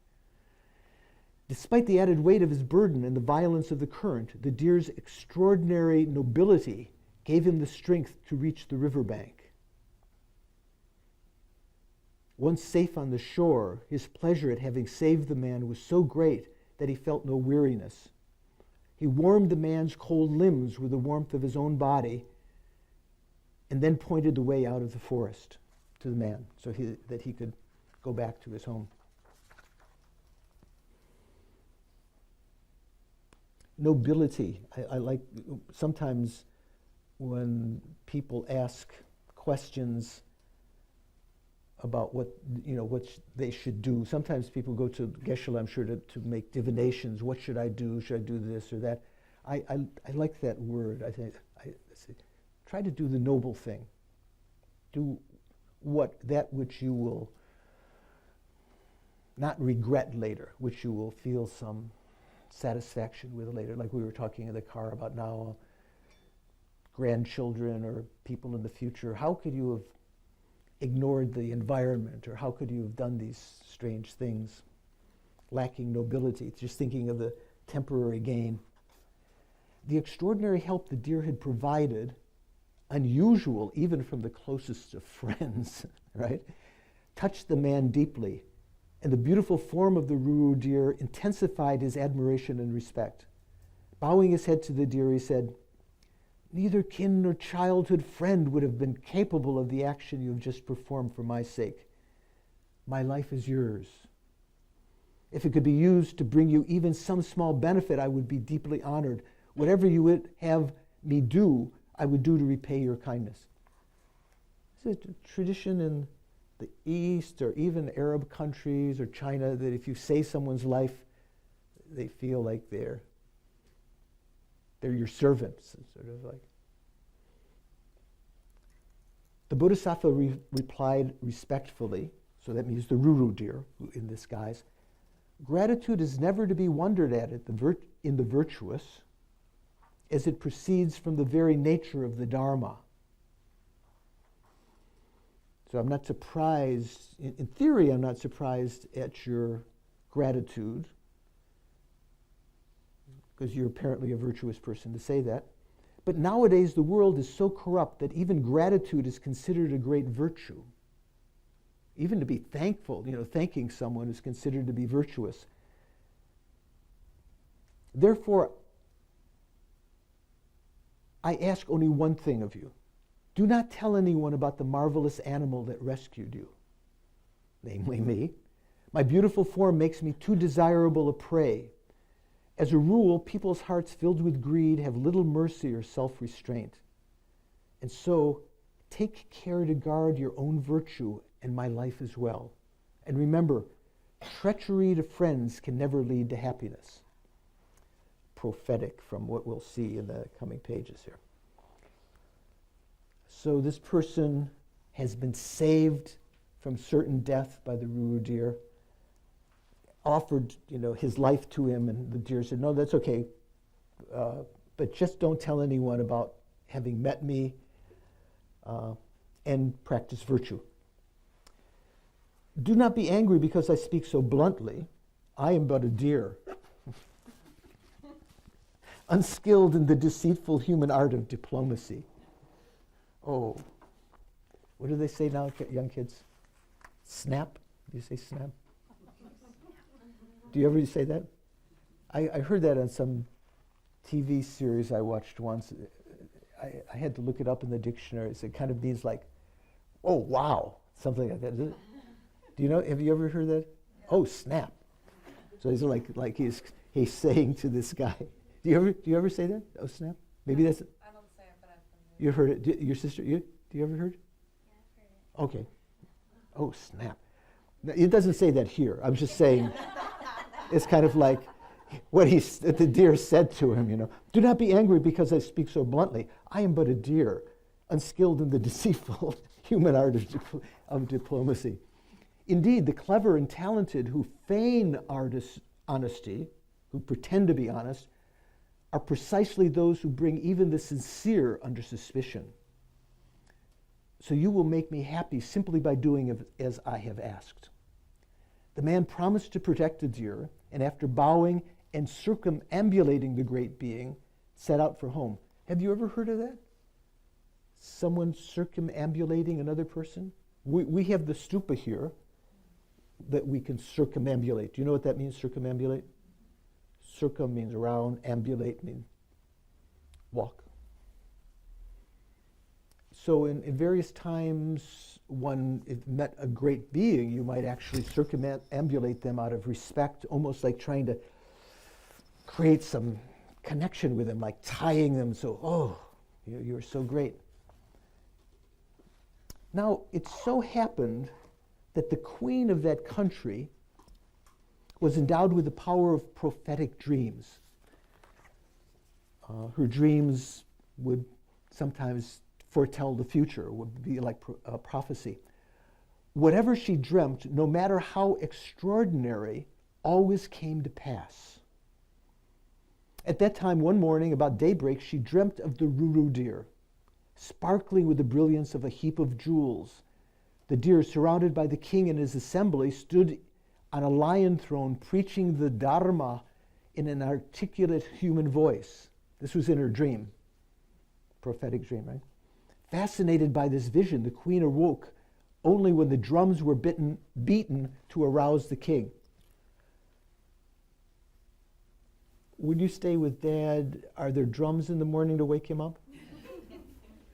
S3: Despite the added weight of his burden and the violence of the current, the deer's extraordinary nobility gave him the strength to reach the riverbank. Once safe on the shore, his pleasure at having saved the man was so great that he felt no weariness. He warmed the man's cold limbs with the warmth of his own body and then pointed the way out of the forest to the man so that he could go back to his home. Nobility. I like sometimes when people ask questions about what they should do. Sometimes people go to Geshe-la, I'm sure, to make divinations. What should I do? Should I do this or that? I like that word. I think try to do the noble thing. Do that which you will not regret later, which you will feel some satisfaction with later, like we were talking in the car about now, grandchildren or people in the future. How could you have ignored the environment, or how could you have done these strange things, lacking nobility, just thinking of the temporary gain? The extraordinary help the deer had provided, unusual even from the closest of friends, right, touched the man deeply, and the beautiful form of the Ruru deer intensified his admiration and respect. Bowing his head to the deer, he said, "Neither kin nor childhood friend would have been capable of the action you have just performed for my sake. My life is yours. If it could be used to bring you even some small benefit, I would be deeply honored. Whatever you would have me do, I would do to repay your kindness." It's a tradition in the East, or even Arab countries or China, that if you save someone's life, they feel like they're your servants, sort of like. The Bodhisattva replied respectfully, so that means the Ruru deer in this guise, "Gratitude is never to be wondered at in the virtuous, as it proceeds from the very nature of the Dharma." So I'm not surprised, in theory, I'm not surprised at your gratitude, because you're apparently a virtuous person to say that. But nowadays, the world is so corrupt that even gratitude is considered a great virtue. Even to be thankful, thanking someone is considered to be virtuous. Therefore, I ask only one thing of you. Do not tell anyone about the marvelous animal that rescued you, namely me. My beautiful form makes me too desirable a prey. As a rule, people's hearts filled with greed have little mercy or self-restraint. And so, take care to guard your own virtue and my life as well. And remember, treachery to friends can never lead to happiness. Prophetic from what we'll see in the coming pages here. So this person has been saved from certain death by the Ruru deer, offered his life to him, and the deer said, "No, that's okay, but just don't tell anyone about having met me, and practice virtue. Do not be angry because I speak so bluntly. I am but a deer, unskilled in the deceitful human art of diplomacy." Oh, what do they say now, young kids? Snap? Do you say snap? Do you ever say that? I heard that on some TV series I watched once. I had to look it up in the dictionary. So it kind of means like, "Oh, wow," something like that. Do you know? Have you ever heard that? Oh, snap! So it's like he's saying to this guy. Do you ever say that? Oh, snap! Maybe that's.
S7: I don't say it, but I've heard it.
S3: You heard it. Your sister? Do you ever heard?
S7: Yeah, I've heard it.
S3: Okay. Oh, snap! Now, it doesn't say that here. I'm just saying. It's kind of like what the deer said to him, "Do not be angry because I speak so bluntly. I am but a deer, unskilled in the deceitful human art of diplomacy. Indeed, the clever and talented who feign honesty, who pretend to be honest, are precisely those who bring even the sincere under suspicion. So you will make me happy simply by doing as I have asked." The man promised to protect the deer, and after bowing and circumambulating the great being, set out for home. Have you ever heard of that? Someone circumambulating another person? We have the stupa here that we can circumambulate. Do you know what that means, circumambulate? Circum means around, ambulate means walk. So in various times, one met a great being, you might actually circumambulate them out of respect, almost like trying to create some connection with them, like tying them so, "Oh, you're so great." Now, it so happened that the queen of that country was endowed with the power of prophetic dreams. Her dreams would sometimes foretell the future, would be like prophecy. whatever she dreamt, no matter how extraordinary, always came to pass. At that time, one morning, about daybreak, she dreamt of the ruru deer, sparkling with the brilliance of a heap of jewels. The deer, surrounded by the king and his assembly, stood on a lion throne preaching the Dharma in an articulate human voice. This was in her dream, prophetic dream, right? Fascinated by this vision, the queen awoke only when the drums were beaten to arouse the king. When you stay with Dad, are there drums in the morning to wake him up?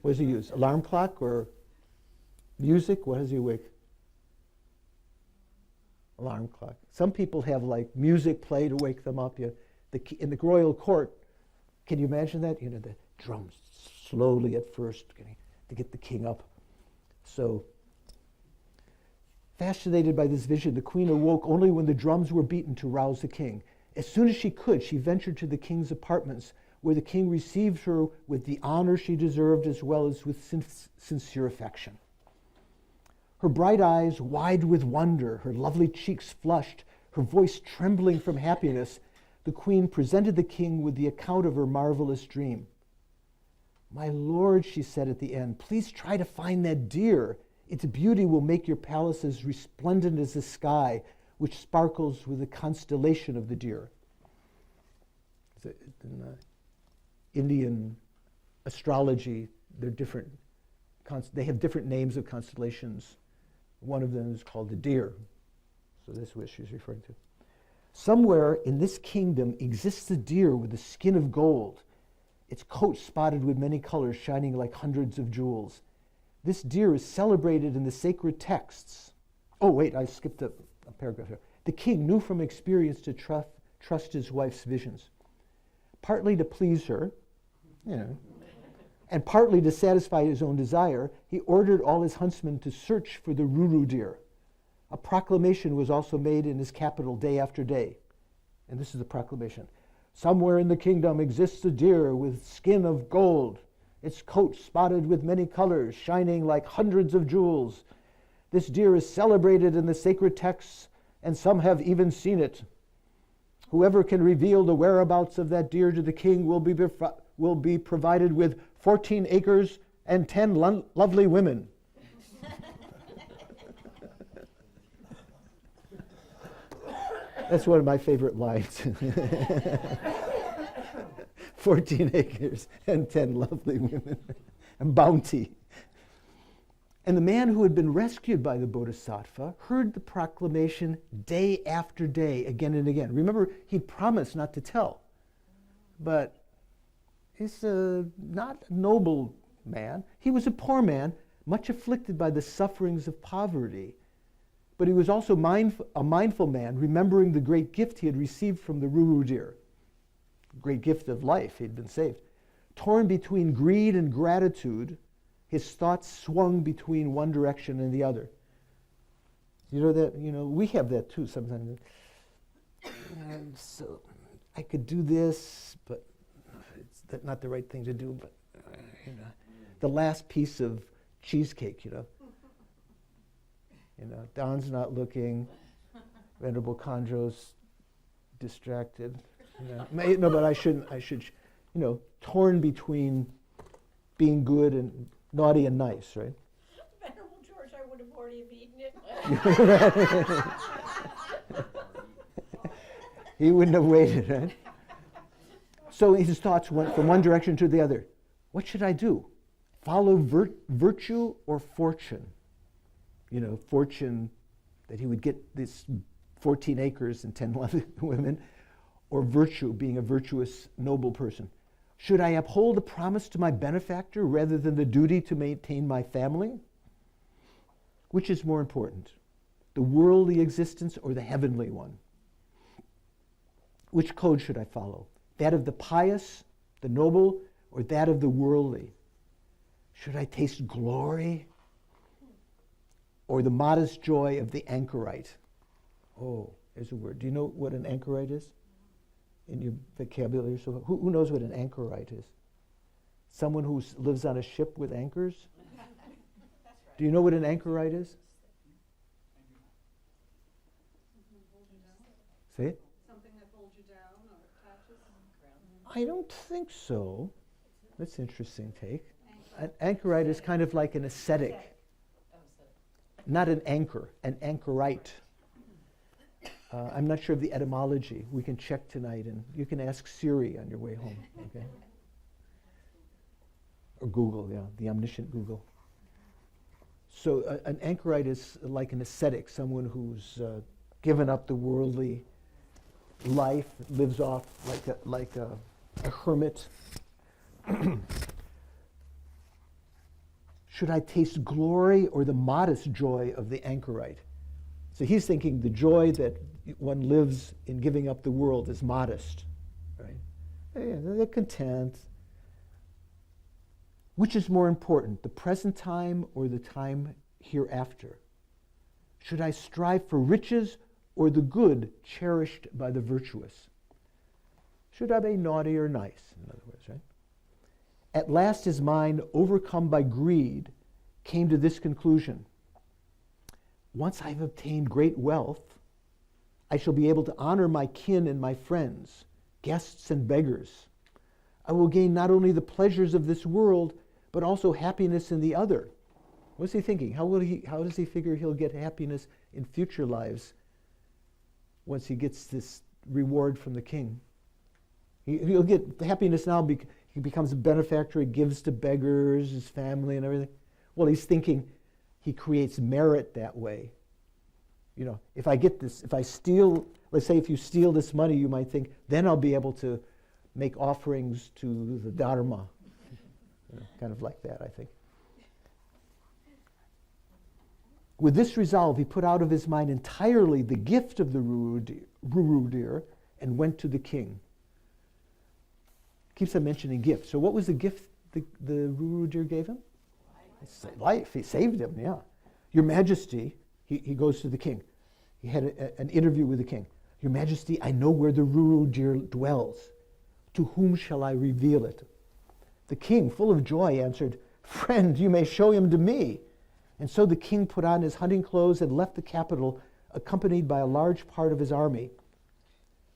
S3: What does he use? Alarm clock or music? What does he wake? Alarm clock. Some people have like music play to wake them up. In the royal court, can you imagine that? You know, the drums slowly at first to get the king up. So, fascinated by this vision, the queen awoke only when the drums were beaten to rouse the king. As soon as she could, she ventured to the king's apartments, where the king received her with the honor she deserved as well as with sincere affection. Her bright eyes wide with wonder, her lovely cheeks flushed, her voice trembling from happiness, the queen presented the king with the account of her marvelous dream. "My lord," she said at the end, "please try to find that deer. Its beauty will make your palace as resplendent as the sky, which sparkles with the constellation of the deer." In Indian astrology, they're different. They have different names of constellations. One of them is called the deer. So that's what she's referring to. "Somewhere in this kingdom exists a deer with the skin of gold, its coat spotted with many colors shining like hundreds of jewels. This deer is celebrated in the sacred texts." Oh, wait, I skipped a paragraph here. "The king knew from experience to trust his wife's visions. Partly to please her, and partly to satisfy his own desire, he ordered all his huntsmen to search for the ruru deer. A proclamation was also made in his capital day after day." And this is the proclamation. "Somewhere in the kingdom exists a deer with skin of gold, its coat spotted with many colors, shining like hundreds of jewels. This deer is celebrated in the sacred texts, and some have even seen it. Whoever can reveal the whereabouts of that deer to the king will be provided with 14 acres and 10 lovely women." That's one of my favorite lines. 14 acres and 10 lovely women. And bounty. And the man who had been rescued by the Bodhisattva heard the proclamation day after day, again and again. Remember, he promised not to tell. But he's not a noble man. He was a poor man, much afflicted by the sufferings of poverty. But he was also a mindful man, remembering the great gift he had received from the ruru deer. Great gift of life, he'd been saved. Torn between greed and gratitude, his thoughts swung between one direction and the other. You know that, we have that too sometimes. So I could do this, but it's not the right thing to do. But the last piece of cheesecake, Don's not looking. Venerable Kanjo's distracted. No, but I should, torn between being good and naughty and nice, right?
S4: Venerable George, I would have already eaten it.
S3: He wouldn't have waited, right? So his thoughts went from one direction to the other. What should I do? Follow virtue or fortune? Fortune that he would get this 14 acres and 10 women, or virtue, being a virtuous, noble person. Should I uphold a promise to my benefactor rather than the duty to maintain my family? Which is more important, the worldly existence or the heavenly one? Which code should I follow? That of the pious, the noble, or that of the worldly? Should I taste glory or the modest joy of the anchorite? Oh, there's a word. Do you know what an anchorite is in your vocabulary? So who knows what an anchorite is? Someone who lives on a ship with anchors? Do you know what an anchorite is? Say it?
S8: Something that holds you down or attaches?
S3: I don't think so. That's an interesting take. An anchorite is kind of like an ascetic. Not an anchor, an anchorite. I'm not sure of the etymology. We can check tonight, and you can ask Siri on your way home, okay? Or Google, yeah, the omniscient Google. So an anchorite is like an ascetic, someone who's given up the worldly life, lives off like a hermit. Should I taste glory or the modest joy of the anchorite? So he's thinking the joy that one lives in giving up the world is modest, right? Yeah, they're content. Which is more important, the present time or the time hereafter? Should I strive for riches or the good cherished by the virtuous? Should I be naughty or nice, in other words, right? At last his mind, overcome by greed, came to this conclusion. Once I've obtained great wealth, I shall be able to honor my kin and my friends, guests and beggars. I will gain not only the pleasures of this world, but also happiness in the other. What's he thinking? How does he figure he'll get happiness in future lives once he gets this reward from the king? He'll get happiness now. He becomes a benefactor. He gives to beggars, his family, and everything. Well, he's thinking he creates merit that way. You know, if I get this, if I steal, let's say if you steal this money, you might think, then I'll be able to make offerings to the Dharma. You know, kind of like that, I think. With this resolve, he put out of his mind entirely the gift of the Ruru deer and went to the king. Keeps on mentioning gifts. So what was the gift the Ruru deer gave him? Life. He saved him, yeah. Your Majesty, he goes to the king. He had an interview with the king. Your Majesty, I know where the Ruru deer dwells. To whom shall I reveal it? The king, full of joy, answered, Friend, you may show him to me. And so the king put on his hunting clothes and left the capital, accompanied by a large part of his army.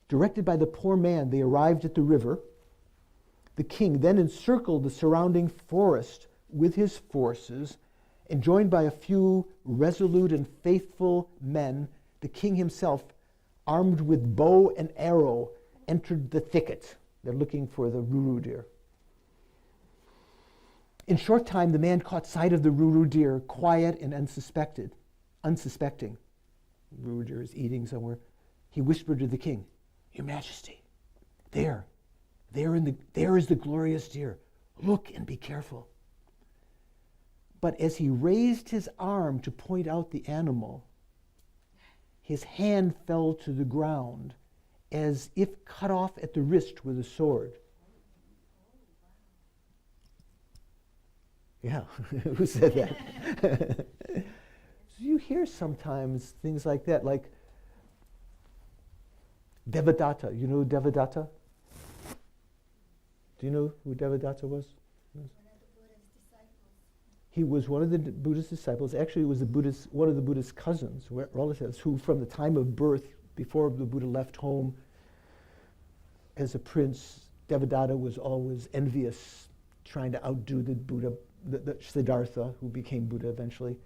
S3: Directed by the poor man, they arrived at the river. The king then encircled the surrounding forest with his forces, and joined by a few resolute and faithful men, the king himself, armed with bow and arrow, entered the thicket. They're looking for the Ruru deer. In short time, the man caught sight of the Ruru deer, quiet and unsuspecting. Ruru deer is eating somewhere. He whispered to the king, Your Majesty, there is the glorious deer. Look and be careful. But as he raised his arm to point out the animal, his hand fell to the ground as if cut off at the wrist with a sword. Yeah, who said that? So you hear sometimes things like that, like Devadatta. You know Devadatta? Do you know who Devadatta was?
S6: One of the Buddha's disciples.
S3: He was one of the Buddhist disciples. Actually, he was one of the Buddha's cousins, relatives, who from the time of birth, before the Buddha left home as a prince, Devadatta was always envious, trying to outdo the Buddha, the Siddhartha, who became Buddha eventually,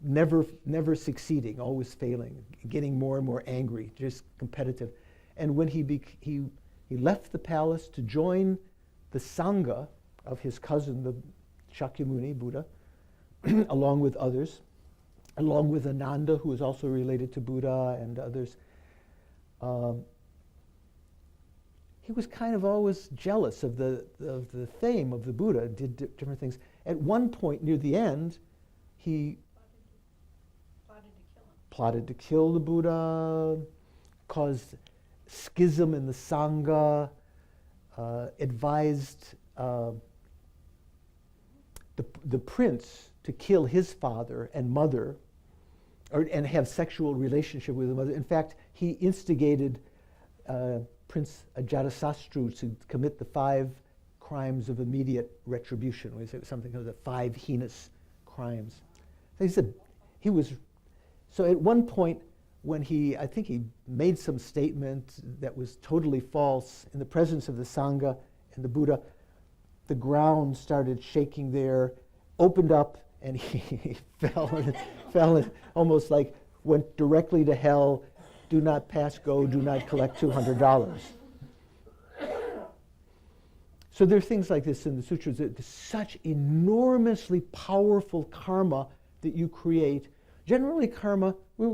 S3: never succeeding, always failing, getting more and more angry, just competitive. And when he left the palace to join the Sangha of his cousin, the Shakyamuni Buddha, along with others, along with Ananda, who was also related to Buddha and others. He was kind of always jealous of the fame of the Buddha, did different things. At one point near the end, he plotted to kill the Buddha, caused schism in the Sangha, advised the prince to kill his father and mother, and have sexual relationship with the mother. In fact, he instigated Prince Ajatasattu to commit the 5 crimes of immediate retribution. We say something of the 5 heinous crimes. So he said he was. So at one point, when I think he made some statement that was totally false in the presence of the Sangha and the Buddha, the ground started shaking there, opened up, and he fell almost like went directly to hell. Do not pass go, do not collect $200. So there are things like this in the sutras. There's such enormously powerful karma that you create. Generally, karma. I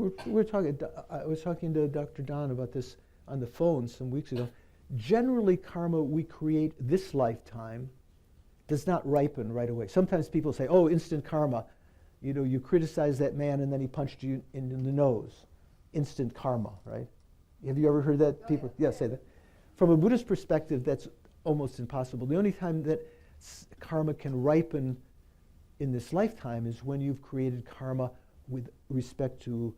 S3: was talking to Dr. Don about this on the phone some weeks ago. Generally, karma we create this lifetime does not ripen right away. Sometimes people say, "Oh, instant karma." You know, you criticize that man and then he punched you in the nose. Instant karma, right? Have you ever heard that? People, yeah, say that. From a Buddhist perspective, that's almost impossible. The only time that karma can ripen in this lifetime is when you've created karma with respect to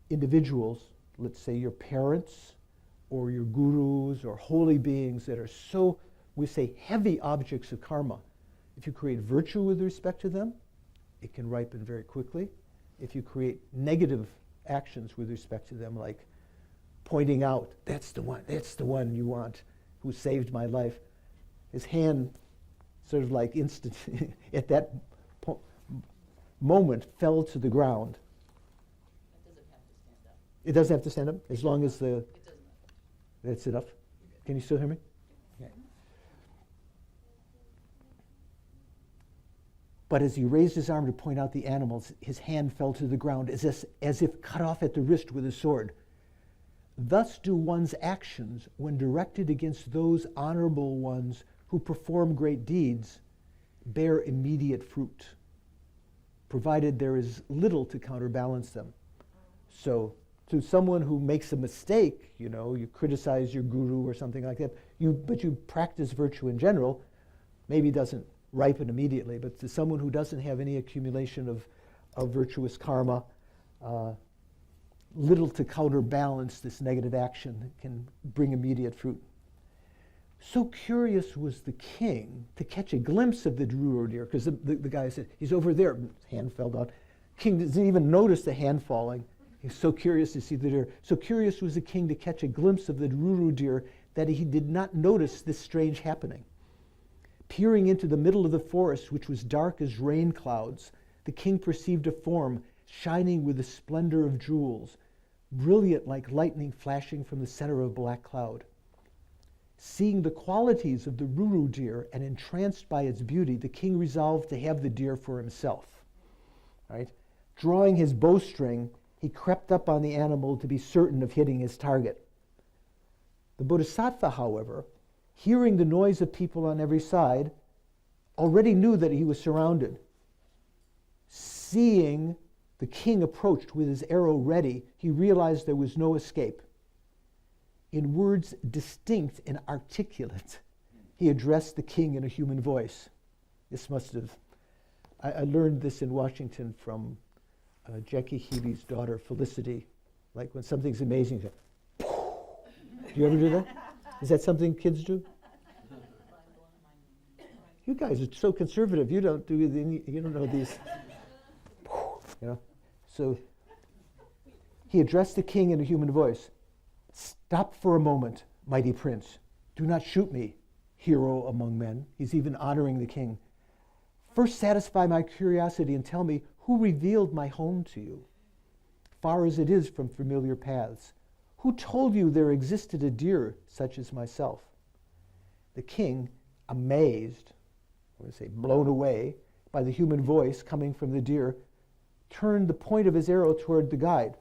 S3: individuals, let's say your parents or your gurus or holy beings that are so, we say, heavy objects of karma. If you create virtue with respect to them, it can ripen very quickly. If you create negative actions with respect to them, like pointing out, that's the one you want, who saved my life, his hand sort of like instant, at that moment fell to the ground. It doesn't have to stand up, as long as the... It doesn't. That's enough. Can you still hear me? Okay. But as he raised his arm to point out the animals, his hand fell to the ground as if cut off at the wrist with a sword. Thus do one's actions, when directed against those honorable ones who perform great deeds, bear immediate fruit, provided there is little to counterbalance them. So, to someone who makes a mistake, you know, you criticize your guru or something like that, but you practice virtue in general, maybe doesn't ripen immediately, but to someone who doesn't have any accumulation of virtuous karma, little to counterbalance this negative action can bring immediate fruit. So curious was the king to catch a glimpse of the Druro deer, because the guy said, he's over there, his hand fell down. King doesn't even notice the hand falling. He's so curious to see the deer. So curious was the king to catch a glimpse of the Druro deer that he did not notice this strange happening. Peering into the middle of the forest, which was dark as rain clouds, the king perceived a form shining with the splendor of jewels, brilliant like lightning flashing from the center of a black cloud. Seeing the qualities of the Ruru deer and entranced by its beauty, the king resolved to have the deer for himself. Right? Drawing his bowstring, he crept up on the animal to be certain of hitting his target. The Bodhisattva, however, hearing the noise of people on every side, already knew that he was surrounded. Seeing the king approached with his arrow ready, he realized there was no escape. In words distinct and articulate, he addressed the king in a human voice. This must have... I learned this in Washington from Jackie Healy's daughter, Felicity. Like when something's amazing, do you ever do that? Is that something kids do? You guys are so conservative. You don't do any, you don't know these. You know. So he addressed the king in a human voice. Stop for a moment, mighty prince. Do not shoot me, hero among men. He's even honoring the king. First satisfy my curiosity and tell me who revealed my home to you, far as it is from familiar paths. Who told you there existed a deer such as myself? The king, amazed, I would say blown away, by the human voice coming from the deer, turned the point of his arrow toward the guide.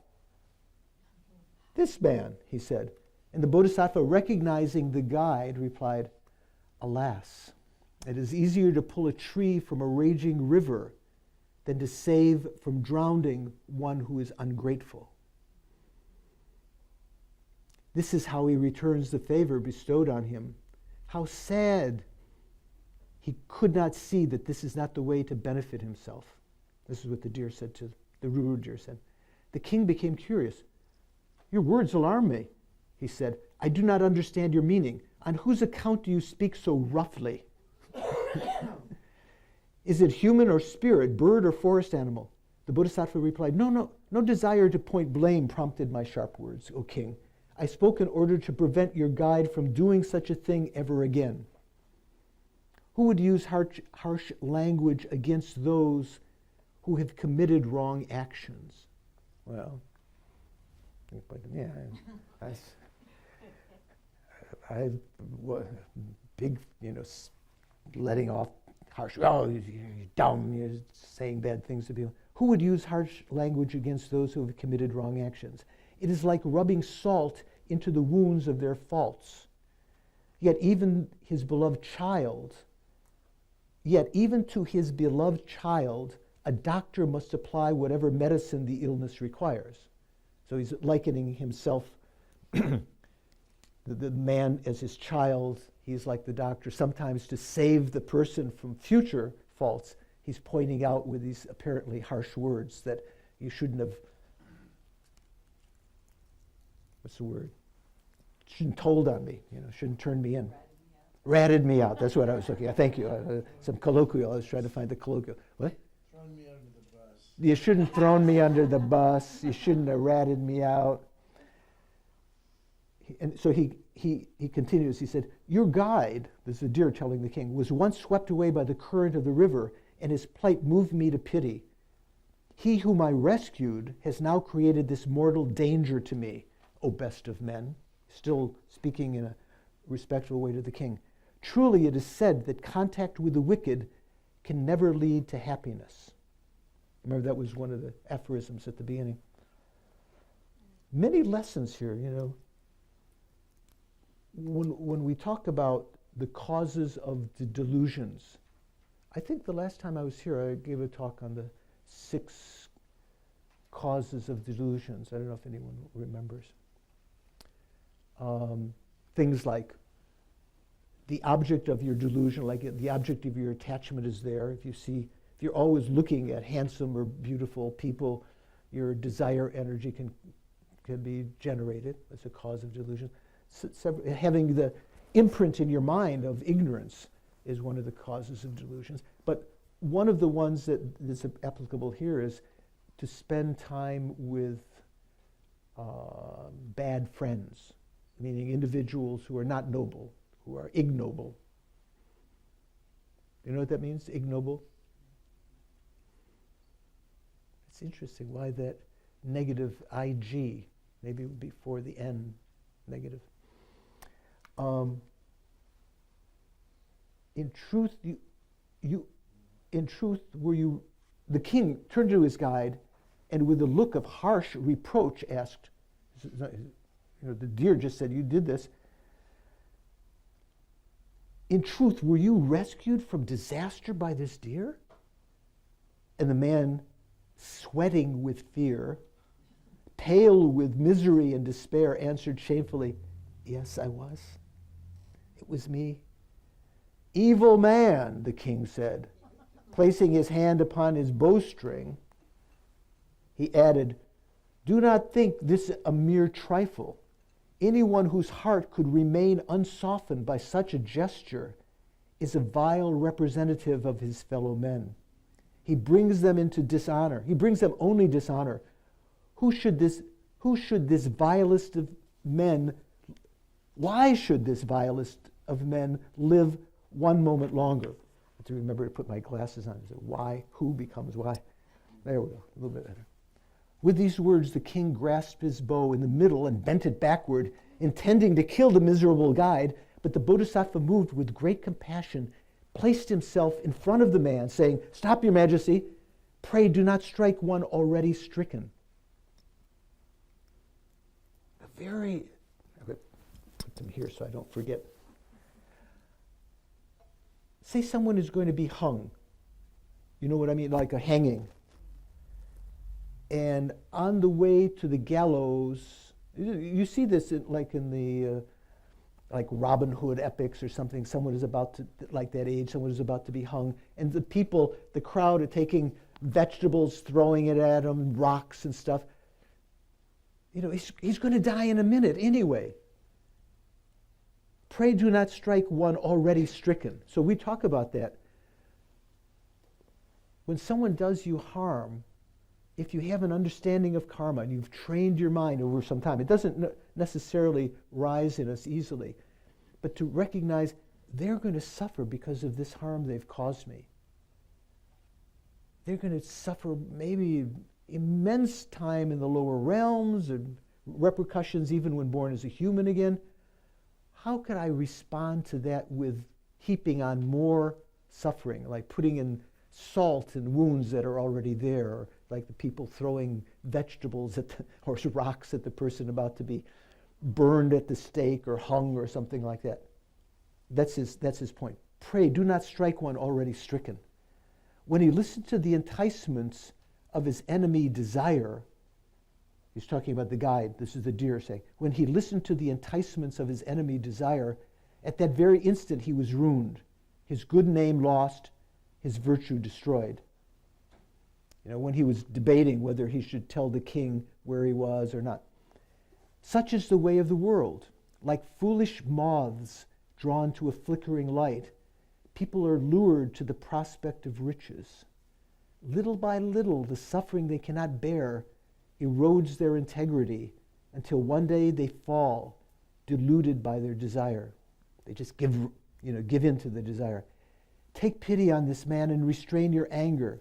S3: This man, he said. And the Bodhisattva, recognizing the guide, replied, alas, it is easier to pull a tree from a raging river than to save from drowning one who is ungrateful. This is how he returns the favor bestowed on him. How sad he could not see that this is not the way to benefit himself. This is what the deer said to the Ruru deer said. The king became curious. Your words alarm me, he said. I do not understand your meaning. On whose account do you speak so Is it human or spirit, bird or forest animal? The Bodhisattva replied, no desire to point blame prompted my sharp words, O king. I spoke in order to prevent your guide from doing such a thing ever again. Who would use harsh language against those who have committed wrong actions? Well, yeah, I big, letting off harsh, you're dumb, you're saying bad things to people. Who would use harsh language against those who have committed wrong actions? It is like rubbing salt into the wounds of their faults. Yet even to his beloved child, a doctor must apply whatever medicine the illness requires. So he's likening himself, the man as his child. He's like the doctor. Sometimes to save the person from future faults, he's pointing out with these apparently harsh words that you shouldn't have, what's the word? Shouldn't told on me, shouldn't turn me in. Ratted me out. That's what I was looking at. Thank you. Some colloquial. I was trying to find the colloquial. What?
S2: Thrown me under the bus.
S3: You shouldn't have thrown me under the bus. You shouldn't have ratted me out. And so he continues. He said, your guide, this is the deer telling the king, was once swept away by the current of the river, and his plight moved me to pity. He whom I rescued has now created this mortal danger to me, O best of men. Still speaking in a respectful way to the king. Truly it is said that contact with the wicked can never lead to happiness. Remember, that was one of the aphorisms at the beginning. Many lessons here, When we talk about the causes of the delusions, I think the last time I was here, I gave a talk on the 6 causes of delusions. I don't know if anyone remembers. Things like the object of your delusion, like the object of your attachment is there. If you're always looking at handsome or beautiful people, your desire energy can be generated as a cause of delusion. Having the imprint in your mind of ignorance is one of the causes of delusions. But one of the ones that is applicable here is to spend time with bad friends, meaning individuals who are not noble, who are ignoble. You know what that means, ignoble? It's interesting why that negative IG, maybe before the N, negative. In truth, the king turned to his guide and with a look of harsh reproach asked, the deer just said, you did this. In truth, were you rescued from disaster by this deer? And the man, sweating with fear, pale with misery and despair, answered shamefully, yes, I was. It was me. Evil man, the king said. Placing his hand upon his bowstring, he added, do not think this a mere trifle. Anyone whose heart could remain unsoftened by such a gesture is a vile representative of his fellow men. He brings them into dishonor. He brings them only dishonor. Why should this vilest of men live one moment longer? I have to remember to put my glasses on. So why? Who becomes why? There we go, a little bit better. With these words, the king grasped his bow in the middle and bent it backward, intending to kill the miserable guide, but the Bodhisattva, moved with great compassion, placed himself in front of the man, saying, stop, your majesty. Pray do not strike one already stricken. I'm going to put them here so I don't forget. Say someone is going to be hung. You know what I mean? Like a hanging. And on the way to the gallows, you see this in the like Robin Hood epics or something. Someone is about to, like that age, someone is about to be hung. And the crowd are taking vegetables, throwing it at him, rocks and stuff. He's going to die in a minute anyway. Pray do not strike one already stricken. So we talk about that. When someone does you harm, if you have an understanding of karma and you've trained your mind over some time, it doesn't necessarily rise in us easily, but to recognize they're going to suffer because of this harm they've caused me. They're going to suffer maybe immense time in the lower realms and repercussions even when born as a human again. How could I respond to that with heaping on more suffering, like putting in salt in wounds that are already there, or like the people throwing vegetables or rocks at the person about to be burned at the stake or hung or something like that? That's his point. Pray, do not strike one already stricken. When he listened to the enticements of his enemy desire, he's talking about the guide, this is the deer saying, when he listened to the enticements of his enemy desire, at that very instant he was ruined, his good name lost, his virtue destroyed. You know, when he was debating whether he should tell the king where he was or not. Such is the way of the world. Like foolish moths drawn to a flickering light, people are lured to the prospect of riches. Little by little, the suffering they cannot bear erodes their integrity until one day they fall, deluded by their desire. They just give in to the desire. Take pity on this man and restrain your anger.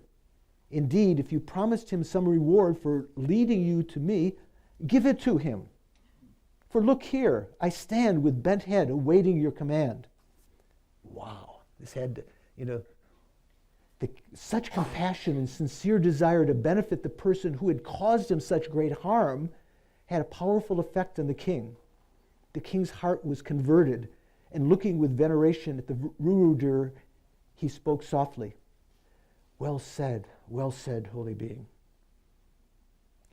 S3: Indeed, if you promised him some reward for leading you to me, give it to him. For look here, I stand with bent head awaiting your command. Wow, this had, such compassion and sincere desire to benefit the person who had caused him such great harm had a powerful effect on the king. The king's heart was converted, and looking with veneration at the revered, he spoke softly. Well said, holy being.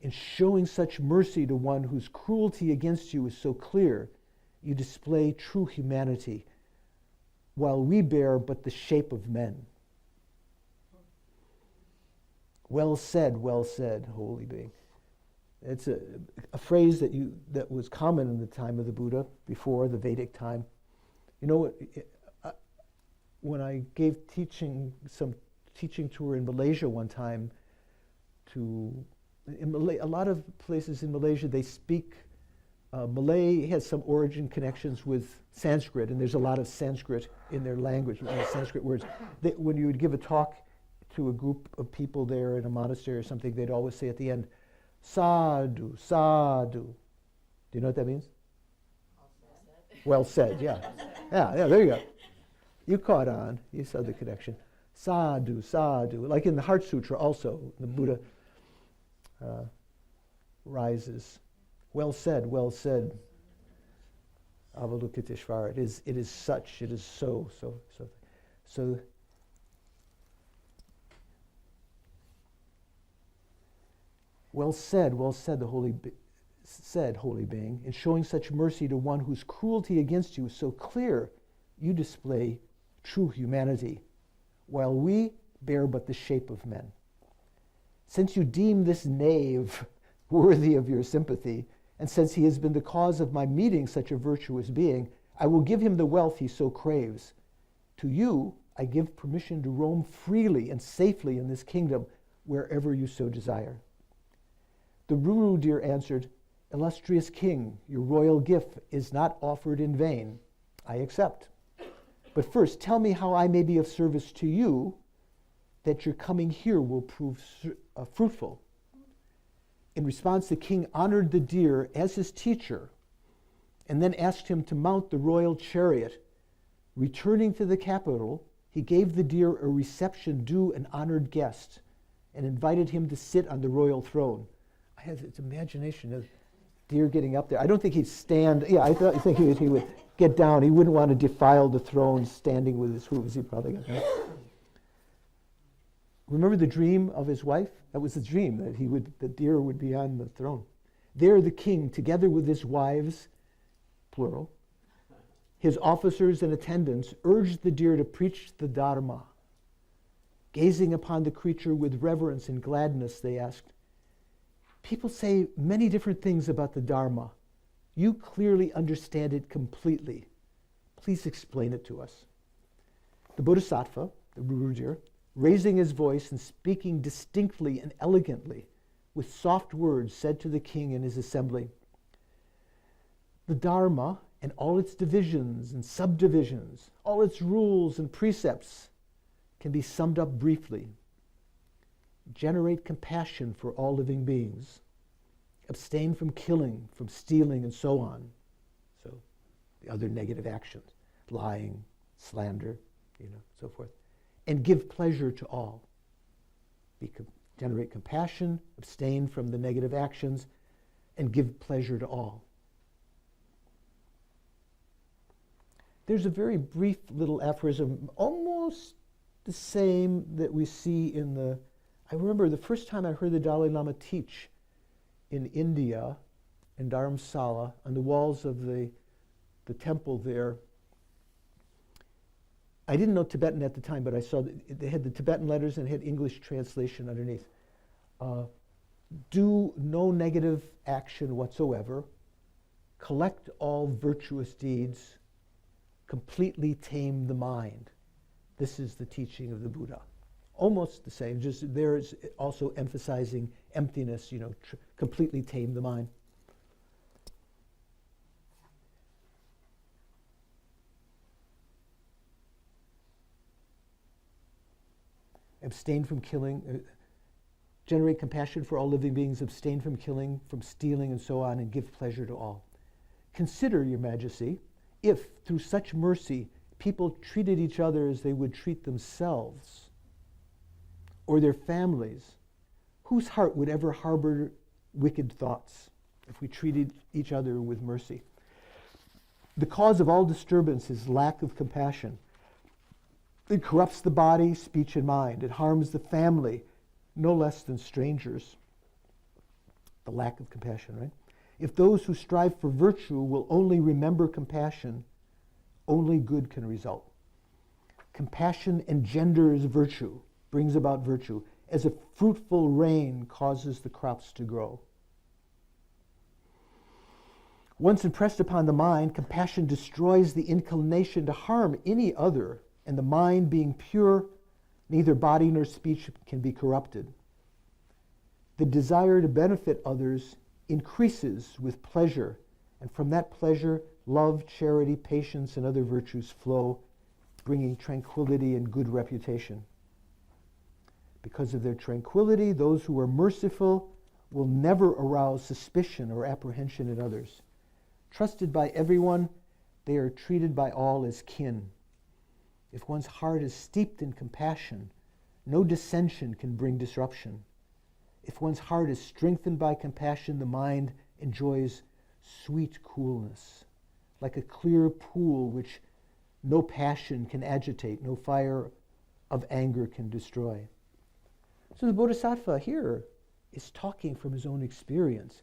S3: In showing such mercy to one whose cruelty against you is so clear, you display true humanity, while we bear but the shape of men. Well said, holy being. It's a phrase that was common in the time of the Buddha, before the Vedic time. You know, when I gave some teaching tour in Malaysia one time, a lot of places in Malaysia, they speak, Malay has some origin connections with Sanskrit, and there's a lot of Sanskrit in their language, Sanskrit words. When you would give a talk to a group of people there in a monastery or something, they'd always say at the end, sadhu, sadhu. Do you know what that means? Well said, yeah. Yeah, there you go. You caught on. You saw the connection. Sadhu, sadhu. Like in the Heart Sutra also, the Buddha rises. Well said, Avalokiteshvara. It is such, it is so. Well said, the holy being, in showing such mercy to one whose cruelty against you is so clear, you display true humanity, while we bear but the shape of men. Since you deem this knave worthy of your sympathy, and since he has been the cause of my meeting such a virtuous being, I will give him the wealth he so craves. To you, I give permission to roam freely and safely in this kingdom, wherever you so desire. The Ruru deer answered, Illustrious king, your royal gift is not offered in vain. I accept. But first, tell me how I may be of service to you, that your coming here will prove fruitful. In response, the king honored the deer as his teacher, and then asked him to mount the royal chariot. Returning to the capital, he gave the deer a reception due an honored guest, and invited him to sit on the royal throne. I had this imagination of deer getting up there. I don't think he'd stand. Yeah, I think he would get down. He wouldn't want to defile the throne standing with his hooves. He probably got down. Remember the dream of his wife? That was the dream, that the deer would be on the throne. There the king, together with his wives, plural, his officers and attendants, urged the deer to preach the Dharma. Gazing upon the creature with reverence and gladness, they asked, people say many different things about the Dharma. You clearly understand it completely. Please explain it to us. The Bodhisattva, the revered deer, raising his voice and speaking distinctly and elegantly, with soft words said to the king and his assembly. The Dharma and all its divisions and subdivisions, all its rules and precepts can be summed up briefly. Generate compassion for all living beings. Abstain from killing, from stealing, and so on. So the other negative actions, lying, slander, so forth. And give pleasure to all. Generate compassion, abstain from the negative actions, and give pleasure to all. There's a very brief little aphorism, almost the same that we see in the... I remember the first time I heard the Dalai Lama teach in India, in Dharamsala, on the walls of the temple there. I didn't know Tibetan at the time, but I saw that they had the Tibetan letters and had English translation underneath. Do no negative action whatsoever. Collect all virtuous deeds. Completely tame the mind. This is the teaching of the Buddha. Almost the same, just there's also emphasizing emptiness, completely tame the mind. Abstain from killing, generate compassion for all living beings, abstain from killing, from stealing, and so on, and give pleasure to all. Consider, Your Majesty, if through such mercy people treated each other as they would treat themselves, or their families, whose heart would ever harbor wicked thoughts if we treated each other with mercy? The cause of all disturbance is lack of compassion. It corrupts the body, speech, and mind. It harms the family, no less than strangers. The lack of compassion, right? If those who strive for virtue will only remember compassion, only good can result. Compassion engenders virtue, brings about virtue, as a fruitful rain causes the crops to grow. Once impressed upon the mind, compassion destroys the inclination to harm any other, and the mind being pure, neither body nor speech can be corrupted. The desire to benefit others increases with pleasure, and from that pleasure, love, charity, patience, and other virtues flow, bringing tranquility and good reputation. Because of their tranquility, those who are merciful will never arouse suspicion or apprehension in others. Trusted by everyone, they are treated by all as kin. If one's heart is steeped in compassion, no dissension can bring disruption. If one's heart is strengthened by compassion, the mind enjoys sweet coolness, like a clear pool which no passion can agitate, no fire of anger can destroy. So the Bodhisattva here is talking from his own experience,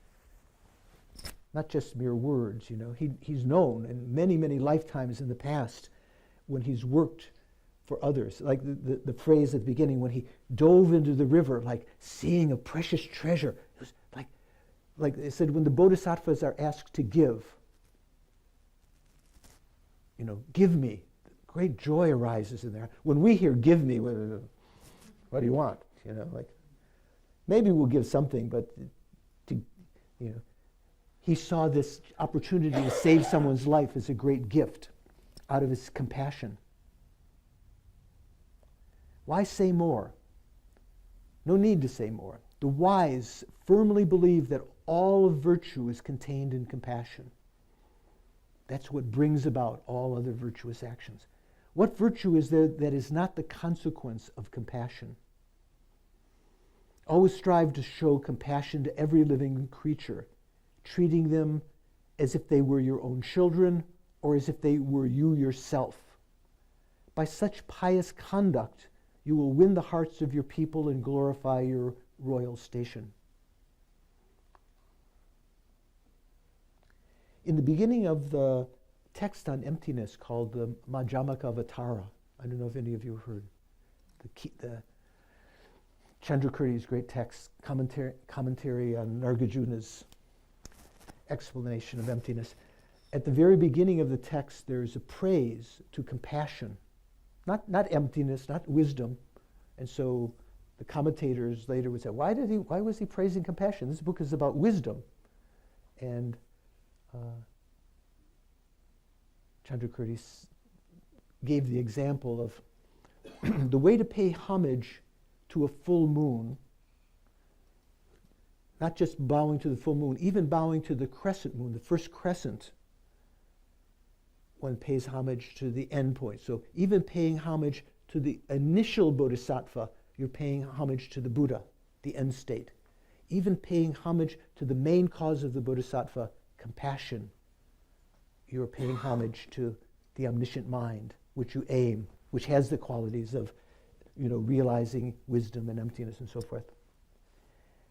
S3: not just mere words. He's known in many, many lifetimes in the past when he's worked for others. Like the phrase at the beginning, when he dove into the river, like seeing a precious treasure. It was like they said, when the Bodhisattvas are asked to give, give me, great joy arises in there. When we hear give me, what do you want? Maybe we'll give something, but he saw this opportunity to save someone's life as a great gift out of his compassion. Why say more? No need to say more. The wise firmly believe that all of virtue is contained in compassion. That's what brings about all other virtuous actions. What virtue is there that is not the consequence of compassion? Always strive to show compassion to every living creature, treating them as if they were your own children or as if they were you yourself. By such pious conduct, you will win the hearts of your people and glorify your royal station. In the beginning of the text on emptiness called the Madhyamaka Avatara, I don't know if any of you have heard, the Chandrakirti's great text, commentary on Nagarjuna's explanation of emptiness. At the very beginning of the text, there's a praise to compassion, not emptiness, not wisdom. And so the commentators later would say, why was he praising compassion? This book is about wisdom. And Chandrakirti gave the example of the way to pay homage to a full moon, not just bowing to the full moon, even bowing to the crescent moon, the first crescent, one pays homage to the end point. So even paying homage to the initial bodhisattva, you're paying homage to the Buddha, the end state. Even paying homage to the main cause of the bodhisattva, compassion, you're paying homage to the omniscient mind, which you aim, which has the qualities of, realizing wisdom and emptiness and so forth.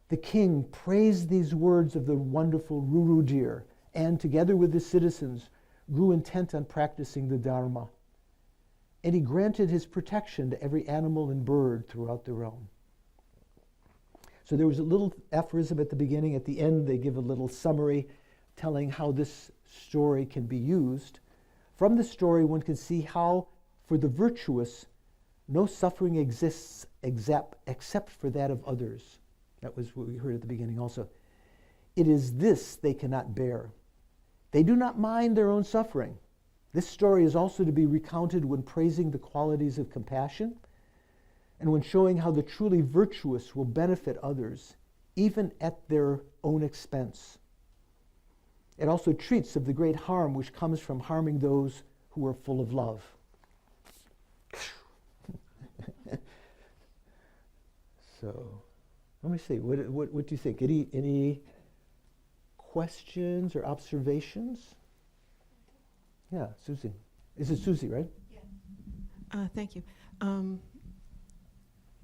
S3: The king praised these words of the wonderful Ruru deer, and together with the citizens, grew intent on practicing the Dharma. And he granted his protection to every animal and bird throughout the realm. So there was a little aphorism at the beginning. At the end, they give a little summary telling how this story can be used. From the story, one can see how, for the virtuous, no suffering exists except for that of others. That was what we heard at the beginning also. It is this they cannot bear. They do not mind their own suffering. This story is also to be recounted when praising the qualities of compassion and when showing how the truly virtuous will benefit others, even at their own expense. It also treats of the great harm which comes from harming those who are full of love. So, let me see. What do you think? Any questions or observations? Yeah, Susie. Is it Susie, right?
S9: Yeah. Thank you.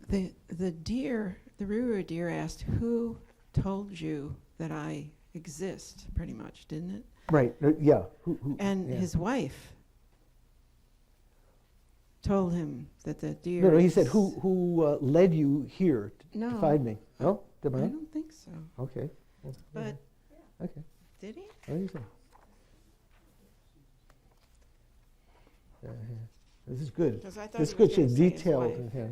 S9: The deer, the Ruru deer asked, "Who told you that I exist?" Pretty much, didn't it?
S3: Right. Yeah. Who,
S9: and
S3: yeah.
S9: his wife told him that the deer.
S3: No, he said, "Who led you here to find me?" No,
S9: I don't think so.
S3: Okay. Well,
S9: But
S3: okay.
S9: did he?
S3: What do you say? Yeah. This is good.
S9: 'Cause I thought
S3: This is
S9: he was
S3: good.
S9: gonna
S3: She's
S9: say his
S3: detailed.
S9: wife.
S3: Yeah.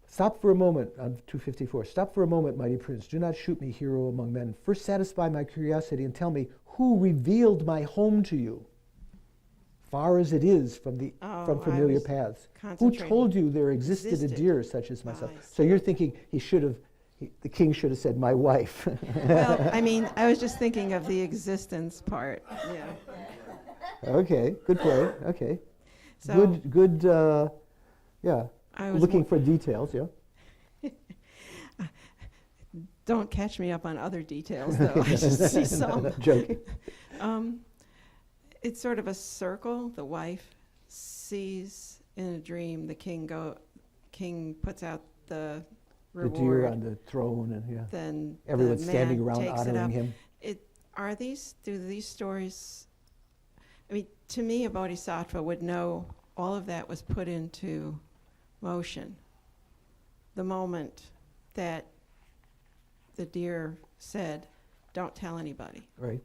S3: Stop for a moment on 254. Stop for a moment, mighty prince. Do not shoot me, hero among men. First satisfy my curiosity and tell me who revealed my home to you, far as it is from familiar paths. Who told you there existed a deer such as myself? So you're thinking the king should have said, my wife.
S9: Well, I mean, I was just thinking of the existence part. Yeah.
S3: Okay, good play. Okay.
S9: So
S3: Good, yeah.
S9: I was
S3: Looking for details, yeah.
S9: Don't catch me up on other details, though. I just see some.
S3: Joking.
S9: It's sort of a circle. The wife sees in a dream the king puts out the reward.
S3: The deer on the throne, and yeah.
S9: Then
S3: everyone's
S9: the
S3: standing
S9: man
S3: around
S9: takes it
S3: honoring
S9: up.
S3: him.
S9: Do these stories, I mean, to me, a bodhisattva would know all of that was put into motion the moment that the deer said, don't tell anybody.
S3: Right.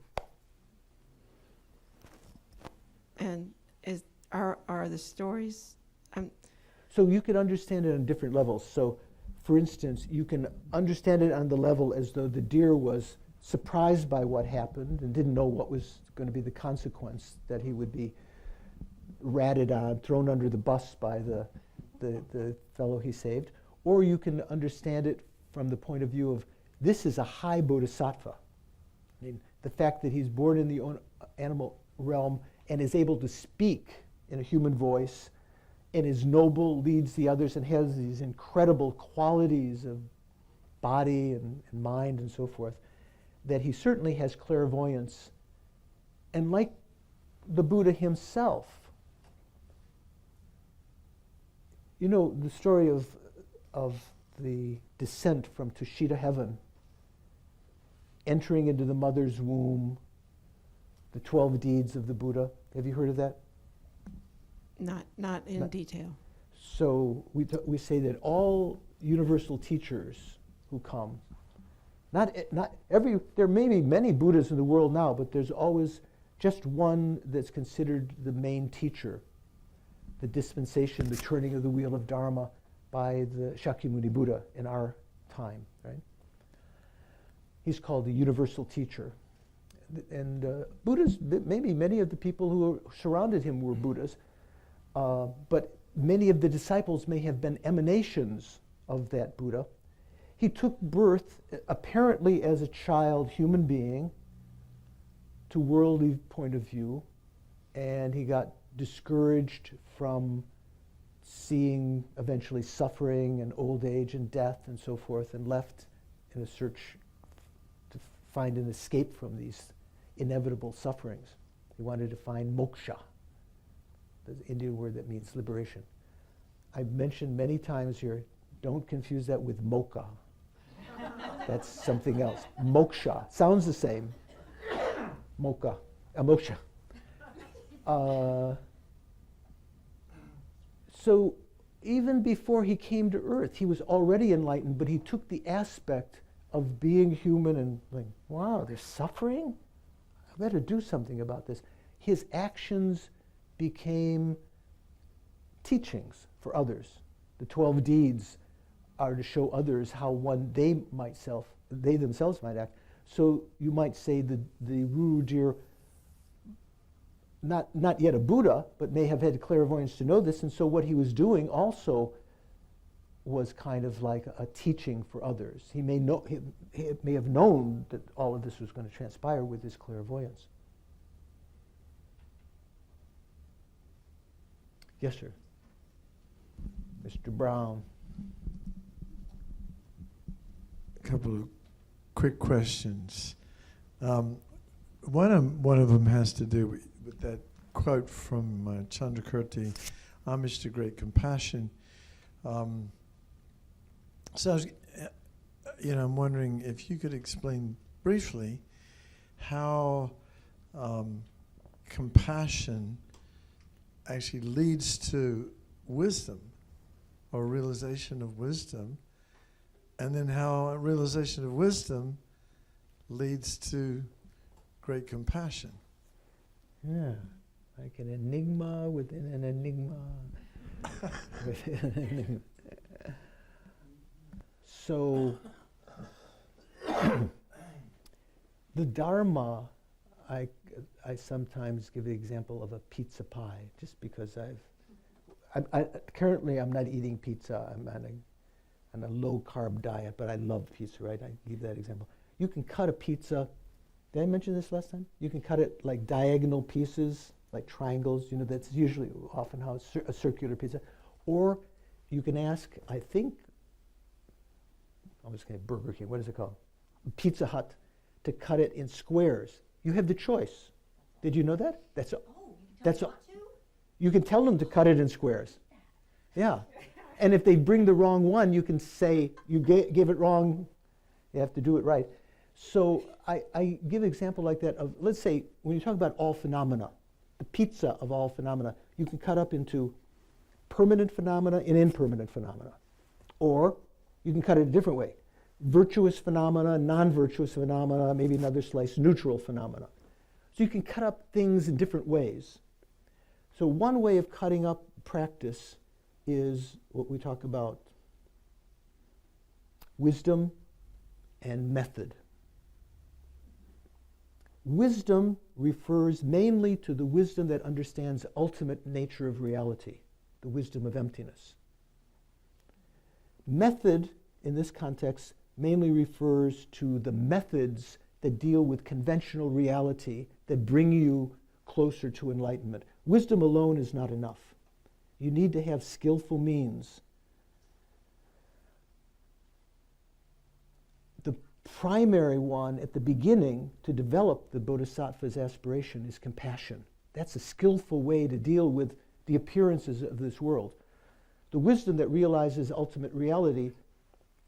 S9: And are the stories...
S3: So you could understand it on different levels. So, for instance, you can understand it on the level as though the deer was surprised by what happened and didn't know what was going to be the consequence, that he would be ratted on, thrown under the bus by the fellow he saved. Or you can understand it from the point of view of, this is a high bodhisattva. I mean, the fact that he's born in the animal realm and is able to speak in a human voice and is noble, leads the others, and has these incredible qualities of body and mind and so forth, that he certainly has clairvoyance. And like the Buddha himself, you know the story of the descent from Tushita heaven, entering into the mother's womb, the 12 deeds of the Buddha. Have you heard of that?
S9: Not in detail.
S3: So we say that all universal teachers who come, there may be many Buddhas in the world now, but there's always just one that's considered the main teacher the dispensation, the turning of the wheel of Dharma by the Shakyamuni Buddha in our time, right? He's called the universal teacher. And Buddhas, maybe many of the people who surrounded him were Buddhas, but many of the disciples may have been emanations of that Buddha. He took birth apparently as a child human being to worldly point of view, and he got discouraged from seeing eventually suffering and old age and death and so forth, and left in a search to find an escape from these inevitable sufferings. He wanted to find moksha, the Indian word that means liberation. I've mentioned many times here, don't confuse that with mocha. That's something else. Moksha sounds the same. Moksha. So even before he came to Earth, he was already enlightened, but he took the aspect of being human and like, wow, there's suffering? I better do something about this. His actions became teachings for others. The 12 deeds are to show others how they themselves might act. So you might say the Ruru deer, not yet a Buddha, but may have had clairvoyance to know this, and so what he was doing also was kind of like a teaching for others. He may have known that all of this was going to transpire with his clairvoyance. Yes, sir. Mr. Brown.
S2: A couple of quick questions. One of them has to do with that quote from Chandrakirti, Homage to Great Compassion. So I was, I'm wondering if you could explain briefly how compassion actually leads to wisdom or realization of wisdom, and then how a realization of wisdom leads to great compassion.
S3: Yeah, like an enigma within an enigma within an enigma. So, the Dharma, I sometimes give the example of a pizza pie, just because currently I'm not eating pizza. I'm on a low-carb diet, but I love pizza, right? I give that example. You can cut a pizza. Did I mention this last time? You can cut it like diagonal pieces, like triangles. That's usually often how a circular pizza. Or you can ask, I think, I was going to Burger King, what is it called? Pizza Hut, to cut it in squares. You have the choice. Did you know that? You can tell them to cut it in squares. Yeah. And if they bring the wrong one, you can say, you gave it wrong, you have to do it right. So I give an example like that of, let's say, when you talk about all phenomena, the pizza of all phenomena, you can cut up into permanent phenomena and impermanent phenomena. Or you can cut it a different way. Virtuous phenomena, non-virtuous phenomena, maybe another slice, neutral phenomena. So you can cut up things in different ways. So one way of cutting up practice is what we talk about, wisdom and method. Wisdom refers mainly to the wisdom that understands the ultimate nature of reality, the wisdom of emptiness. Method, in this context, mainly refers to the methods that deal with conventional reality that bring you closer to enlightenment. Wisdom alone is not enough. You need to have skillful means. The primary one at the beginning to develop the Bodhisattva's aspiration is compassion. That's a skillful way to deal with the appearances of this world. The wisdom that realizes ultimate reality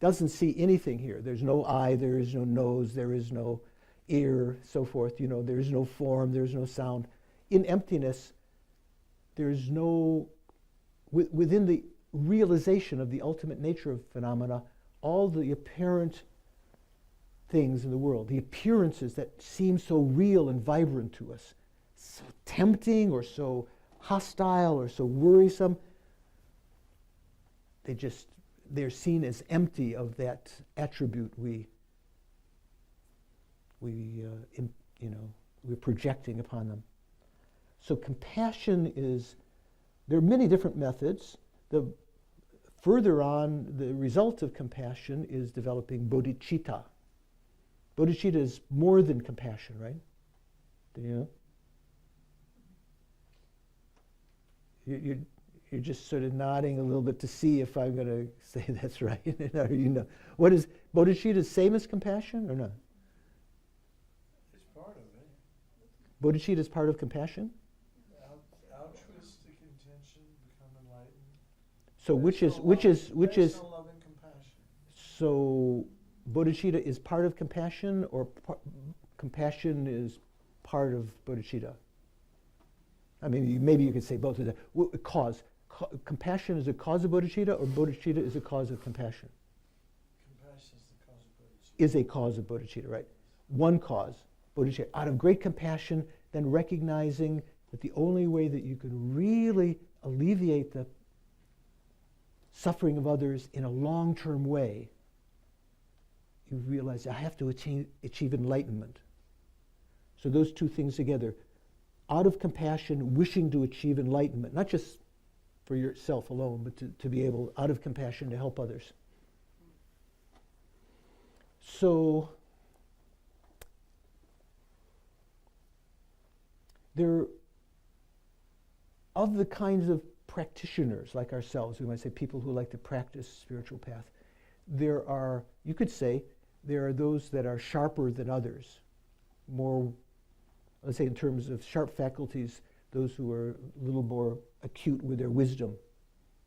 S3: doesn't see anything here. There's no eye, there is no nose, there is no ear, so forth. There is no form, there is no sound. In emptiness, there is no, within the realization of the ultimate nature of phenomena, all the apparent things in the world, the appearances that seem so real and vibrant to us, so tempting or so hostile or so worrisome, they're seen as empty of that attribute we're projecting upon them. So compassion there are many different methods. Further on, the result of compassion is developing bodhicitta. Bodhicitta is more than compassion, right? Do you know? You're just sort of nodding a little bit to see if I'm going to say that's right. What is bodhicitta? Same as compassion or not?
S2: It's part of it.
S3: Bodhicitta is part of compassion.
S2: Altruistic intention, become enlightened.
S3: So which is
S2: Love and compassion.
S3: so bodhicitta is part of compassion, or compassion is part of bodhicitta? I mean, maybe you could say both of them. Compassion is a cause of bodhicitta, or bodhicitta is a cause of compassion?
S2: Compassion is the cause of bodhicitta.
S3: Is a cause of bodhicitta, right? One cause, bodhicitta. Out of great compassion, then recognizing that the only way that you can really alleviate the suffering of others in a long-term way, you realize I have to achieve enlightenment. So those two things together, out of compassion, wishing to achieve enlightenment, not just for yourself alone, but to be able, out of compassion, to help others. So of the kinds of practitioners like ourselves, we might say people who like to practice spiritual path, you could say, there are those that are sharper than others, more, let's say in terms of sharp faculties, those who are a little more acute with their wisdom.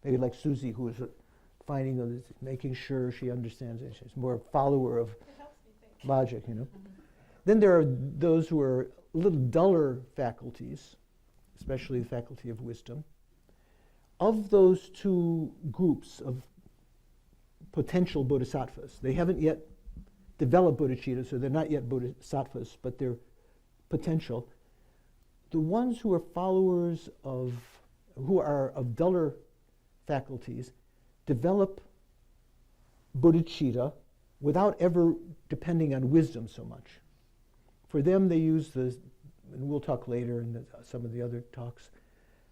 S3: Maybe like Susie, who is making sure she understands it. She's more a follower of logic, Then there are those who are a little duller faculties, especially the faculty of wisdom. Of those two groups of potential bodhisattvas, they haven't yet developed bodhicitta, so they're not yet bodhisattvas, but they're potential. The ones who are who are of duller faculties, develop bodhicitta without ever depending on wisdom so much. For them, they use and we'll talk later in some of the other talks,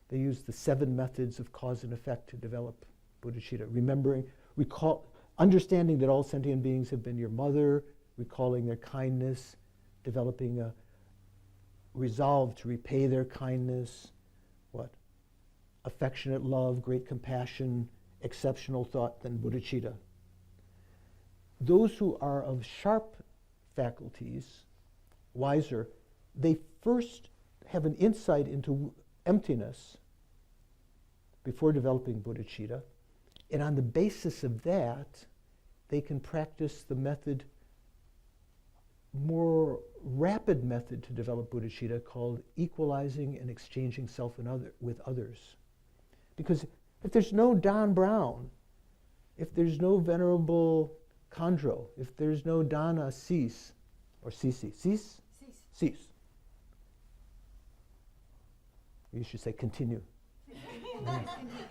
S3: they use the 7 methods of cause and effect to develop bodhicitta. Understanding that all sentient beings have been your mother, recalling their kindness, developing a resolve to repay their kindness, affectionate love, great compassion, exceptional thought, then bodhicitta. Those who are of sharp faculties, wiser, they first have an insight into emptiness before developing bodhicitta, and on the basis of that, they can practice the more rapid method to develop bodhicitta called equalizing and exchanging self with others. Because if there's no Don Brown, if there's no Venerable Khandro, if there's no Dana Cease, or Cease? Cease. You should say continue.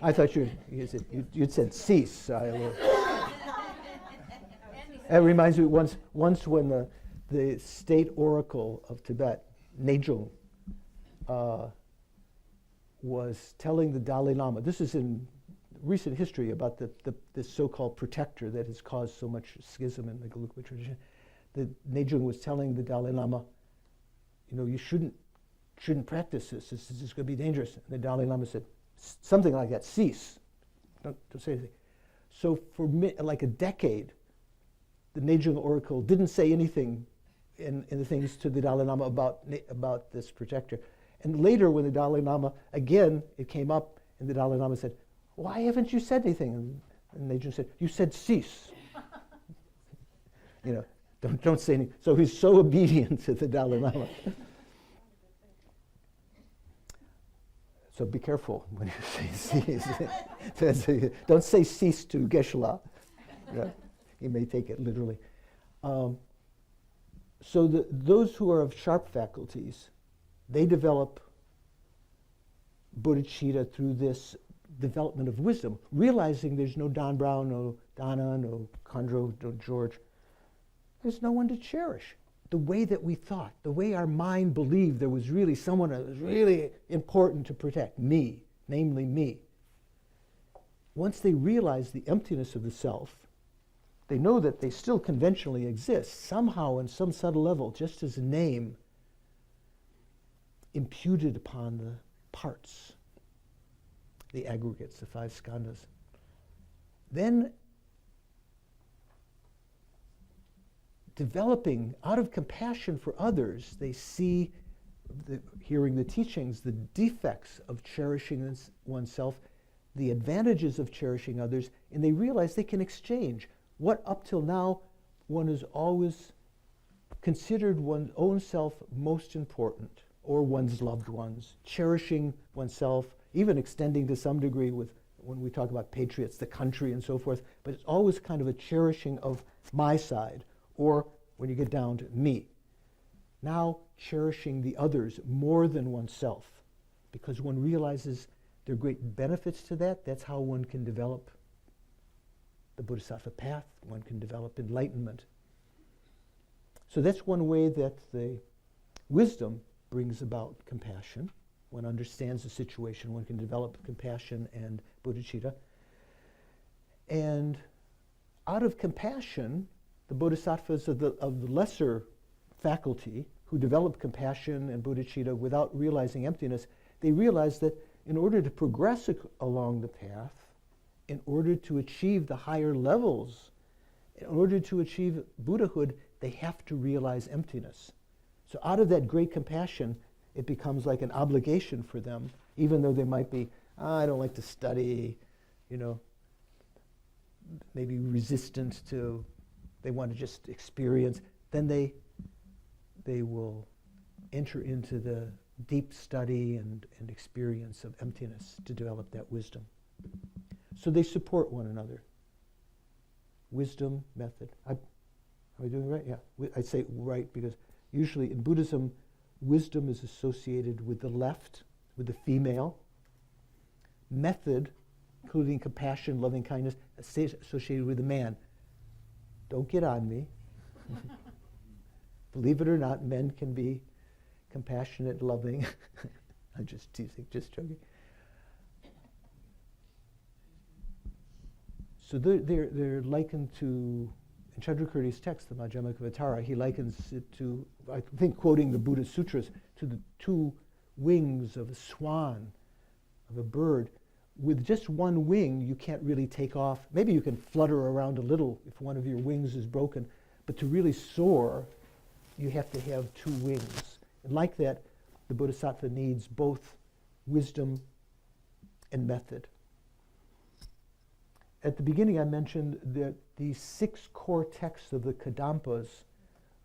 S3: I thought you'd said cease. That reminds me, once when the state oracle of Tibet, Nejung, was telling the Dalai Lama, this is in recent history about this so-called protector that has caused so much schism in the Gelugpa tradition. The Nejung was telling the Dalai Lama, you shouldn't practice this. This is going to be dangerous. And the Dalai Lama said something like that: cease. Don't say anything. So for like a decade, the Nejung oracle didn't say anything in the things to the Dalai Lama about this protector. And later, when the Dalai Lama, again, it came up, and the Dalai Lama said, "Why haven't you said anything?" And Nejung said, "You said cease." Don't say anything. So he's so obedient to the Dalai Lama. So be careful when you say cease. Don't say cease to Geshe-la. Yeah, he may take it literally. So those who are of sharp faculties, they develop bodhicitta through this development of wisdom, realizing there's no Don Brown, no Donna, no Condro, no George. There's no one to cherish. The way that we thought, the way our mind believed there was really someone that was really important to protect, me, namely me. Once they realize the emptiness of the self, they know that they still conventionally exist, somehow on some subtle level, just as a name imputed upon the parts, the aggregates, the 5 skandhas. Then developing out of compassion for others, they see, hearing the teachings, the defects of cherishing oneself, the advantages of cherishing others, and they realize they can exchange what up till now one has always considered one's own self most important, or one's loved ones, cherishing oneself, even extending to some degree with, when we talk about patriots, the country and so forth, but it's always kind of a cherishing of my side, or when you get down to me. Now cherishing the others more than oneself, because one realizes there are great benefits to that. That's how one can develop the Bodhisattva path, one can develop enlightenment. So that's one way that the wisdom brings about compassion. One understands the situation, one can develop compassion and bodhicitta. And out of compassion, the bodhisattvas of the lesser faculty who develop compassion and bodhicitta without realizing emptiness, they realize that in order to progress along the path, in order to achieve the higher levels, in order to achieve Buddhahood, they have to realize emptiness. So out of that great compassion, it becomes like an obligation for them, even though they might be, I don't like to study, maybe resistant to, they want to just experience, then they will enter into the deep study and experience of emptiness to develop that wisdom. So they support one another. Wisdom, method. Am I doing right? Yeah. I say right because usually in Buddhism, wisdom is associated with the left, with the female. Method, including compassion, loving kindness, associated with the man. Don't get on me. Believe it or not, men can be compassionate, loving. I'm just teasing, just joking. So they're likened to, in Chandrakirti's text, the Majjhimavatara, he likens it to, I think quoting the Buddha Sutras, to the 2 wings of a swan, of a bird. With just one wing, you can't really take off. Maybe you can flutter around a little if one of your wings is broken, but to really soar, you have to have 2 wings. And like that, the Bodhisattva needs both wisdom and method. At the beginning, I mentioned that the 6 core texts of the Kadampas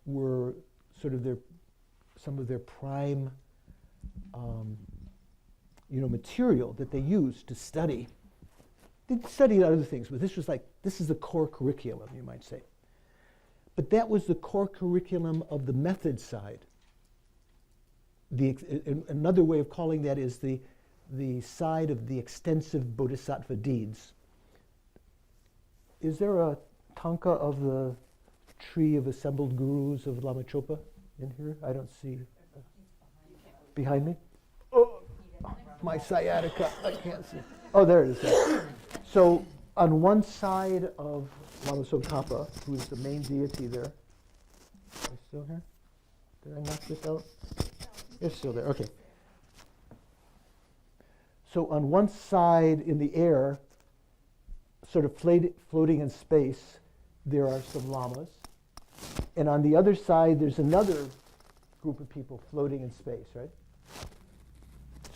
S3: were sort of some of their prime material that they used to study. They studied other things, but this is the core curriculum, you might say. But that was the core curriculum of the method side. Another way of calling that is the side of the extensive bodhisattva deeds. Is there a tanka of the tree of assembled gurus of Lama Chopa in here? I don't see. Behind me? Oh, my sciatica, I can't see. Oh, there it is. So on one side of Lama Tsongkhapa, who is the main deity there, are you still here? Did I knock this out? It's still there, okay. So on one side in the air, sort of floating in space, there are some lamas. And on the other side, there's another group of people floating in space, right?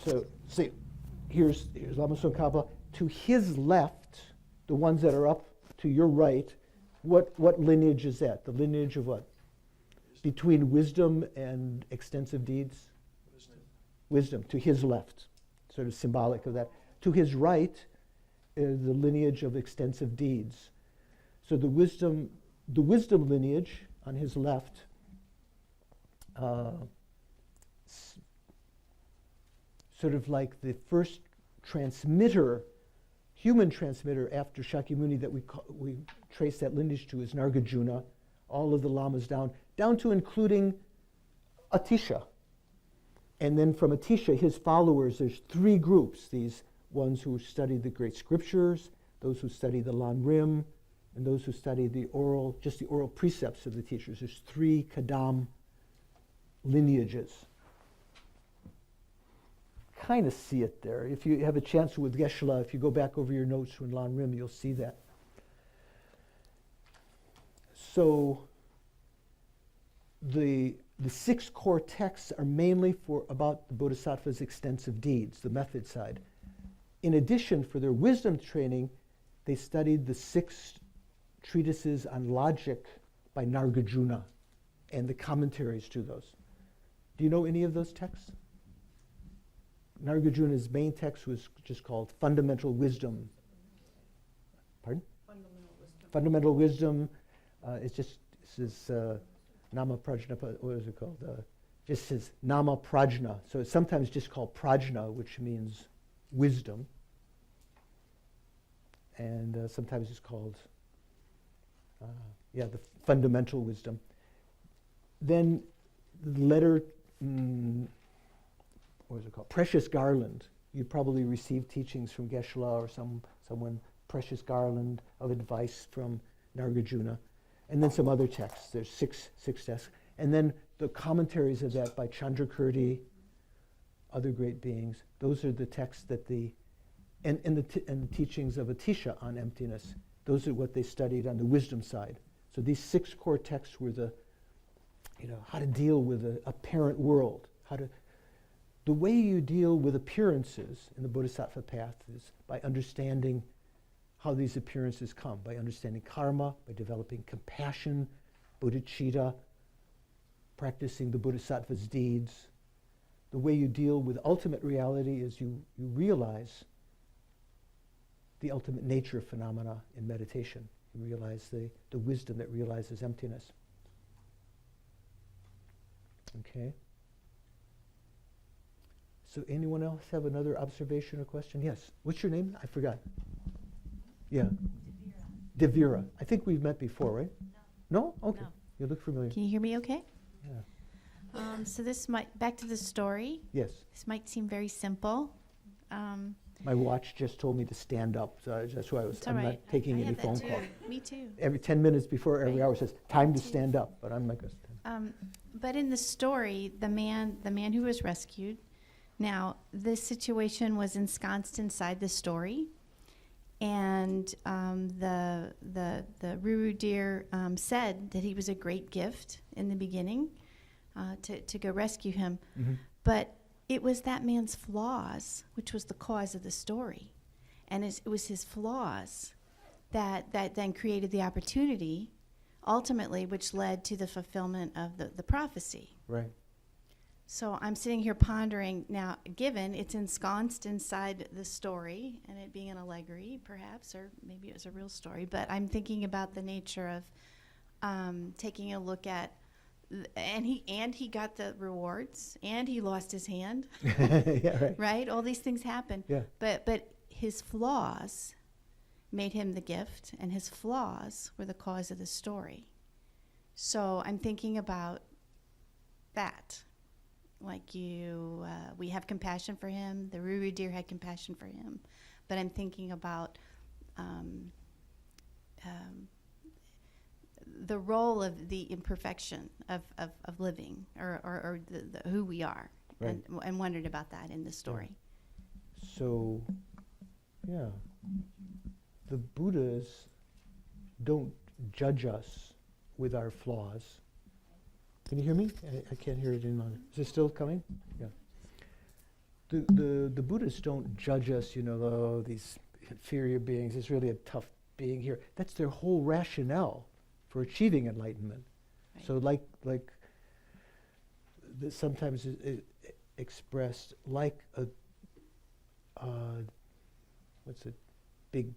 S3: So see, here's Lama Tsongkhapa. To his left, the ones that are up to your right, what lineage is that? The lineage of what? Between wisdom and extensive deeds? Wisdom, to his left, sort of symbolic of that. To his right, the lineage of extensive deeds. So the wisdom lineage on his left sort of like the first transmitter, human transmitter after Shakyamuni that we trace that lineage to is Nagarjuna, all of the lamas down to including Atisha. And then from Atisha, his followers, there's 3 groups, these ones who study the great scriptures, those who study the Lan Rim, and those who study just the oral precepts of the teachers. There's 3 Kadam lineages. Kind of see it there. If you have a chance with Geshe-la, if you go back over your notes from Lan Rim, you'll see that. So the 6 core texts are mainly about the Bodhisattva's extensive deeds, the method side. In addition, for their wisdom training, they studied the 6 treatises on logic by Nagarjuna and the commentaries to those. Do you know any of those texts? Nagarjuna's main text was just called Fundamental Wisdom. Pardon? Fundamental Wisdom. This is Nama Prajna, what is it called? Just says Nama Prajna. So it's sometimes just called Prajna, which means wisdom. And sometimes it's called, the fundamental wisdom. Then the letter, what is it called? Precious Garland. You probably received teachings from Geshe-la or someone, Precious Garland of advice from Nagarjuna. And then some other texts. There's six texts. And then the commentaries of that by Chandrakirti, other great beings. Those are the texts that and the teachings of Atisha on emptiness. Those are what they studied on the wisdom side. So these 6 core texts were how to deal with the apparent world. The way you deal with appearances in the Bodhisattva path is by understanding how these appearances come, by understanding karma, by developing compassion, bodhicitta, practicing the Bodhisattva's deeds. The way you deal with ultimate reality is you realize the ultimate nature of phenomena in meditation. You realize the wisdom that realizes emptiness. Okay? So anyone else have another observation or question? Yes. What's your name? I forgot. Yeah. Devira. I think we've met before, right? No? Okay.
S10: No.
S3: You look familiar.
S10: Can you hear me okay?
S3: Yeah.
S10: So this back to the story.
S3: Yes.
S10: This might seem very simple.
S3: My watch just told me to stand up, so that's why
S10: It's
S3: I'm
S10: all right.
S3: not taking
S10: I
S3: any
S10: have that
S3: phone
S10: too.
S3: call.
S10: Me too.
S3: Every 10 minutes before every
S10: Right.
S3: hour says, time to
S10: too.
S3: stand up, but I'm not going to stand.
S10: But in the story, the man who was rescued. Now, this situation was ensconced inside the story, and the revered deer said that he was a great gift in the beginning to go rescue him, but it was that man's flaws which was the cause of the story, and it was his flaws that then created the opportunity, ultimately, which led to the fulfillment of the prophecy.
S3: Right.
S10: So I'm sitting here pondering now, given it's ensconced inside the story, and it being an allegory, perhaps, or maybe it was a real story, but I'm thinking about the nature of taking a look at, and he got the rewards, and he lost his hand,
S3: Yeah, right.
S10: right? All these things happen.
S3: Yeah.
S10: But his flaws made him the gift, and his flaws were the cause of the story. So I'm thinking about that. Like we have compassion for him. The revered deer had compassion for him, but I'm thinking about the role of the imperfection of living, or the who we are,
S3: Right.
S10: and wondered about that in the story.
S3: So, yeah, the Buddhas don't judge us with our flaws. Can you hear me? I can't hear it in on. Is it still coming? Yeah. The Buddhists don't judge us, these inferior beings. It's really a tough being here. That's their whole rationale for achieving enlightenment.
S10: Right.
S3: So like sometimes expressed like what's a big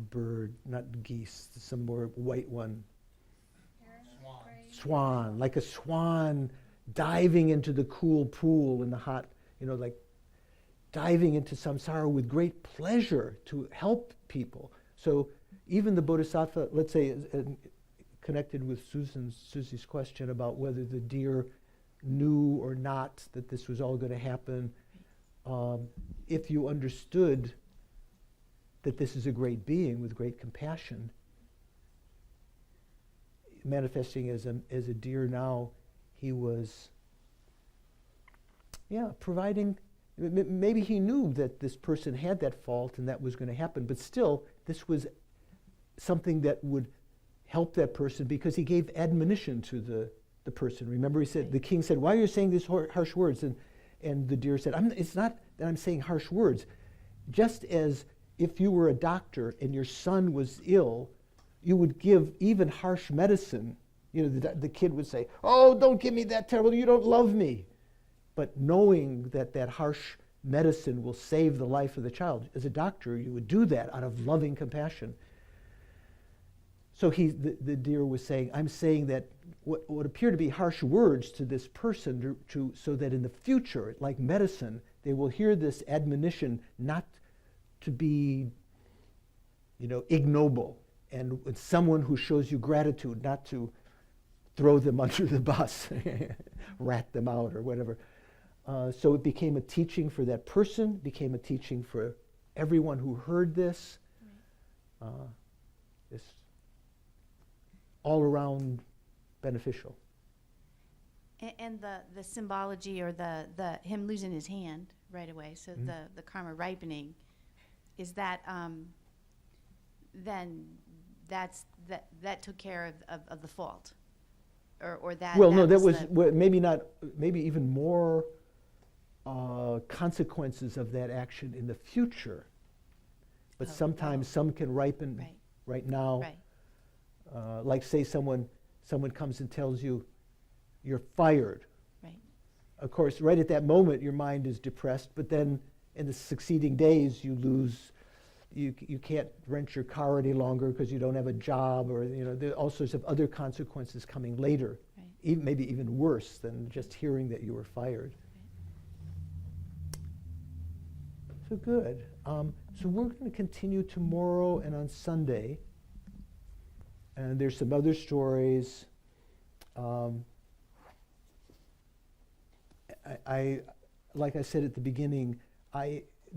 S3: bird, not geese, some more white one. Swan, like a swan diving into the cool pool in the hot, diving into samsara with great pleasure to help people. So even the Bodhisattva, let's say, connected with Susie's question about whether the deer knew or not that this was all going to happen, if you understood that this is a great being with great compassion, manifesting as a deer now, he was, providing. Maybe he knew that this person had that fault and that was going to happen, but still, this was something that would help that person because he gave admonition to the person. Remember, he said, the king said, "Why are you saying these harsh words?" And the deer said, "It's not that I'm saying harsh words. Just as if you were a doctor and your son was ill, you would give even harsh medicine." The kid would say, "Oh, don't give me that terrible, you don't love me." But knowing that that harsh medicine will save the life of the child, as a doctor, you would do that out of loving compassion. So the deer was saying, I'm saying that what would appear to be harsh words to this person so that in the future, like medicine, they will hear this admonition not to be, ignoble, and with someone who shows you gratitude, not to throw them under the bus, rat them out or whatever. So it became a teaching for that person, became a teaching for everyone who heard this. This all around beneficial.
S10: And the symbology, or the him losing his hand right away, so the karma ripening, is that then that took care of the fault, or that.
S3: Well,
S10: that
S3: no, that was
S10: the
S3: maybe not, maybe even more consequences of that action in the future. But sometimes some can ripen right now.
S10: Right.
S3: Like say someone comes and tells you you're fired.
S10: Right.
S3: Of course, right at that moment your mind is depressed, but then in the succeeding days you lose, you can't rent your car any longer because you don't have a job, or there are all sorts of other consequences coming later,
S10: right.
S3: Maybe even worse than just hearing that you were fired. Right. So good. So we're going to continue tomorrow and on Sunday. And there's some other stories. I like I said at the beginning,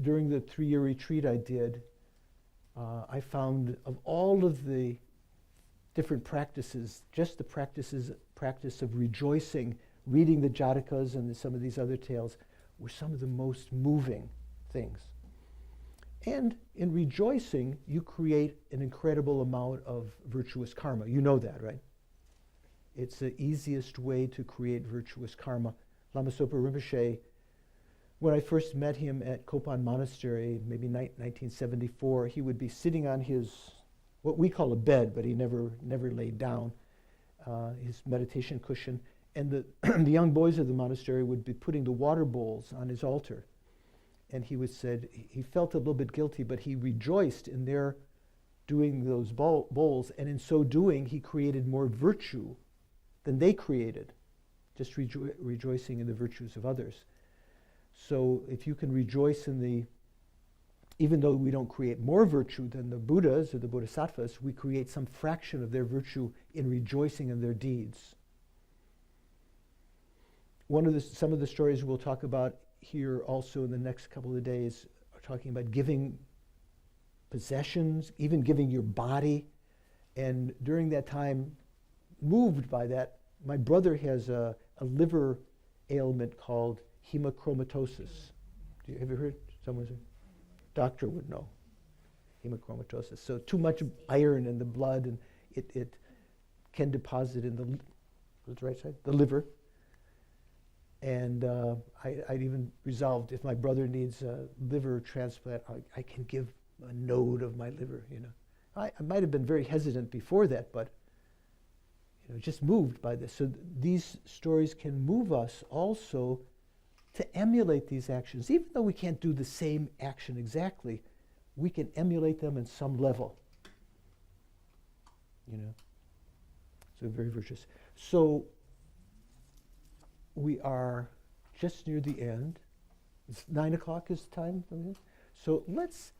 S3: during the 3-year retreat I did, I found of all of the different practices, just the practice of rejoicing, reading the Jatakas and some of these other tales were some of the most moving things. And in rejoicing, you create an incredible amount of virtuous karma. You know that, right? It's the easiest way to create virtuous karma. Lama Sopa Rinpoche, when I first met him at Kopan Monastery, maybe 1974, he would be sitting on his, what we call a bed, but he never laid down, his meditation cushion. And the young boys of the monastery would be putting the water bowls on his altar. And he said he felt a little bit guilty, but he rejoiced in their doing those bowls, and in so doing, he created more virtue than they created, just rejoicing in the virtues of others. So if you can rejoice in even though we don't create more virtue than the Buddhas or the Bodhisattvas, we create some fraction of their virtue in rejoicing in their deeds. Some of the stories we'll talk about here also in the next couple of days are talking about giving possessions, even giving your body. And during that time, moved by that, my brother has a liver ailment called hemochromatosis. Have you heard? Someone's doctor would know. Hemochromatosis. So too much iron in the blood, and it can deposit in the right side, the liver. And I'd even resolved, if my brother needs a liver transplant, I can give a node of my liver, I might have been very hesitant before that, but just moved by this. So these stories can move us also to emulate these actions. Even though we can't do the same action exactly, we can emulate them in some level. So very virtuous. So we are just near the end. It's 9 o'clock is the time. Okay? So let's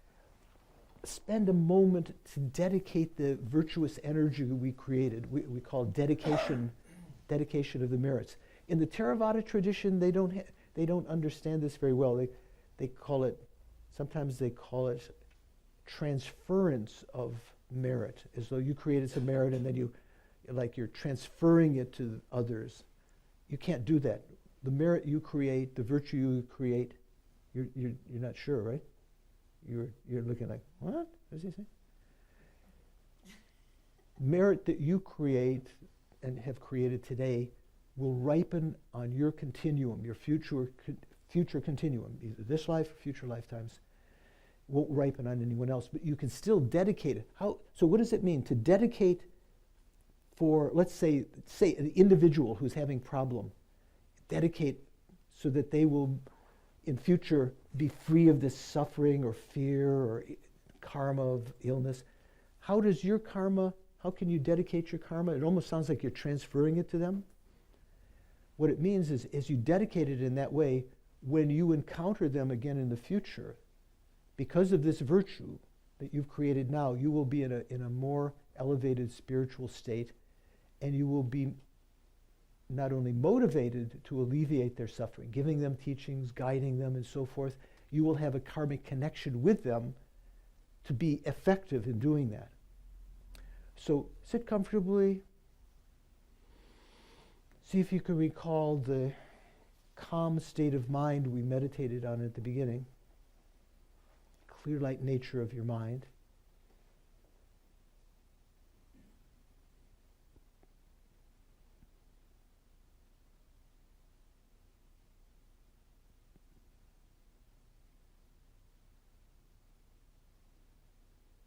S3: spend a moment to dedicate the virtuous energy we created. We call dedication of the merits. In the Theravada tradition, they don't understand this very well. They call it, sometimes they call it transference of merit, as though you created some merit and then you're transferring it to others. You can't do that. The merit you create, the virtue you create, you're not sure, right? You're looking like, what does he say? Merit that you create and have created today will ripen on your continuum, your future continuum, either this life or future lifetimes. Won't ripen on anyone else, but you can still dedicate it. So what does it mean to dedicate for, let's say an individual who's having problem, dedicate so that they will in future be free of this suffering or fear or karma of illness? How does your karma, how can you dedicate your karma? It almost sounds like you're transferring it to them. What it means is, as you dedicate it in that way, when you encounter them again in the future, because of this virtue that you've created now, you will be in a more elevated spiritual state, and you will be not only motivated to alleviate their suffering, giving them teachings, guiding them, and so forth, you will have a karmic connection with them to be effective in doing that. So sit comfortably. See if you can recall the calm state of mind we meditated on at the beginning. Clear light nature of your mind.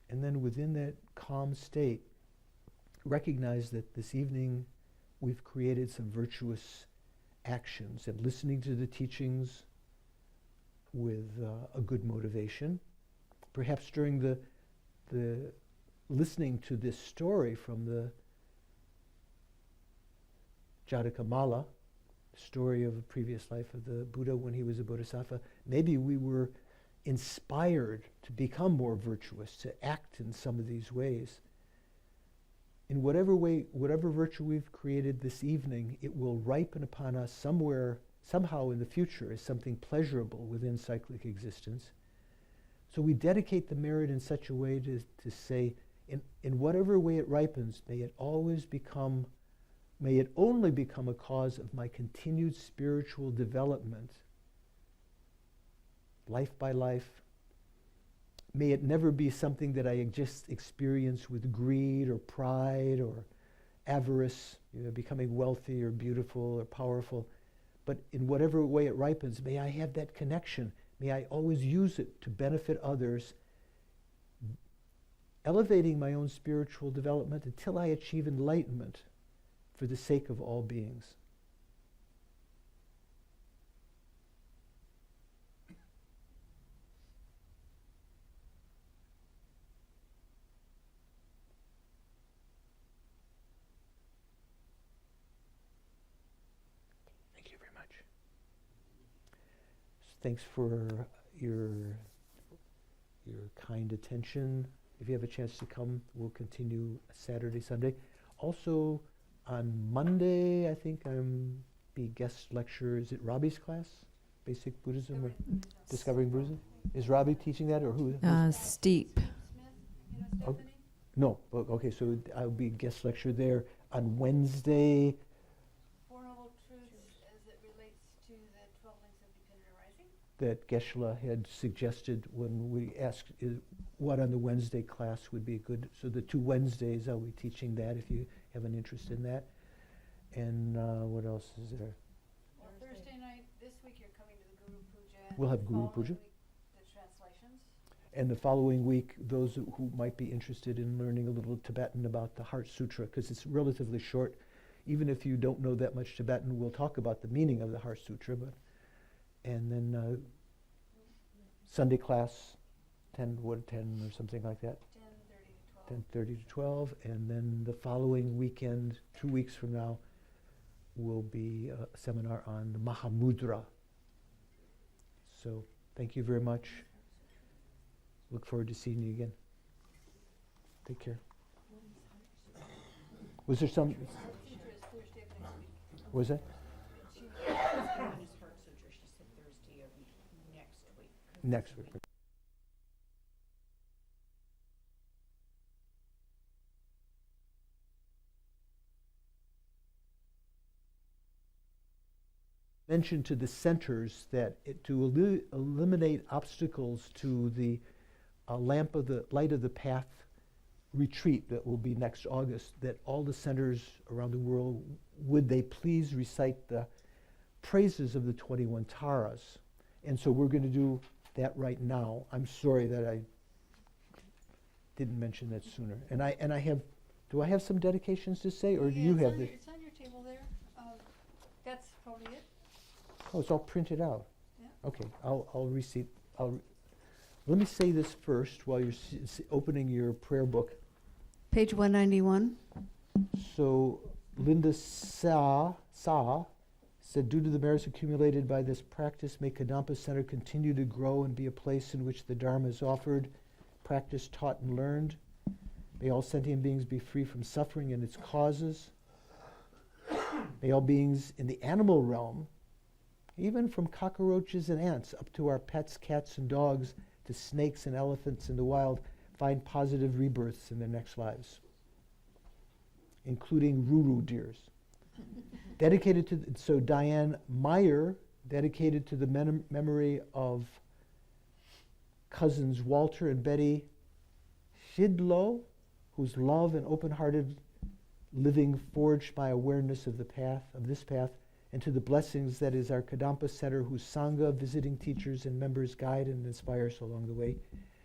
S3: And then within that calm state, recognize that this evening we've created some virtuous actions and listening to the teachings with a good motivation. Perhaps during the listening to this story from the Jataka Mala, story of a previous life of the Buddha when he was a Bodhisattva, maybe we were inspired to become more virtuous, to act in some of these ways. In whatever way, whatever virtue we've created this evening, it will ripen upon us somehow in the future as something pleasurable within cyclic existence. So we dedicate the merit in such a way to say, in whatever way it ripens, may it only become a cause of my continued spiritual development, life by life. May it never be something that I just experience with greed or pride or avarice, becoming wealthy or beautiful or powerful. But in whatever way it ripens, may I have that connection. May I always use it to benefit others, elevating my own spiritual development until I achieve enlightenment for the sake of all beings. Thanks for your kind attention. If you have a chance to come, we'll continue Saturday, Sunday. Also, on Monday, I think I'm be guest lecturer. Is it Robbie's class? Basic Buddhism or Discovering Buddhism? Is Robbie teaching that or who?
S9: Steep.
S3: Oh, no. Okay, so I'll be guest lecturer there on Wednesday. That Geshe-la had suggested when we asked what on the Wednesday class would be good. So the 2 Wednesdays I'll be teaching that if you have an interest in that. And what else is there?
S4: Well, Thursday night, this week you're coming to the Guru Puja.
S3: We'll have Guru Puja.
S4: The translations.
S3: And the following week, those who might be interested in learning a little Tibetan about the Heart Sutra, because it's relatively short. Even if you don't know that much Tibetan, we'll talk about the meaning of the Heart Sutra. And then Sunday class, 10 or something like that? 10:30 to 12. And then the following weekend, 2 weeks from now, will be a seminar on the Mahamudra. So thank you very much. Look forward to seeing you again. Take care. Was there some? Was that? Next week. Mention to the centers that to eliminate obstacles to the light of the path retreat that will be next August, that all the centers around the world, would they please recite the praises of the 21 Taras. And so we're going to do that right now. I'm sorry that I didn't mention that sooner. And I have, do I have some dedications to say, or do you have this?
S1: It's on your table there. That's probably it.
S3: Oh, it's all printed out.
S1: Yeah.
S3: Okay, I'll receipt. Let me say this first while you're opening your prayer book.
S1: Page 191.
S3: So Linda Sa said, due to the merits accumulated by this practice, may Kadampa Center continue to grow and be a place in which the Dharma is offered, practiced, taught, and learned. May all sentient beings be free from suffering and its causes. May all beings in the animal realm, even from cockroaches and ants up to our pets, cats, and dogs, to snakes and elephants in the wild, find positive rebirths in their next lives, including ruru deers. Dedicated to, so Diane Meyer, dedicated to the memory of cousins Walter and Betty Shidlo, whose love and open-hearted living forged by awareness of the path, of this path, and to the blessings that is our Kadampa Center, whose Sangha, visiting teachers, and members guide and inspire us along the way.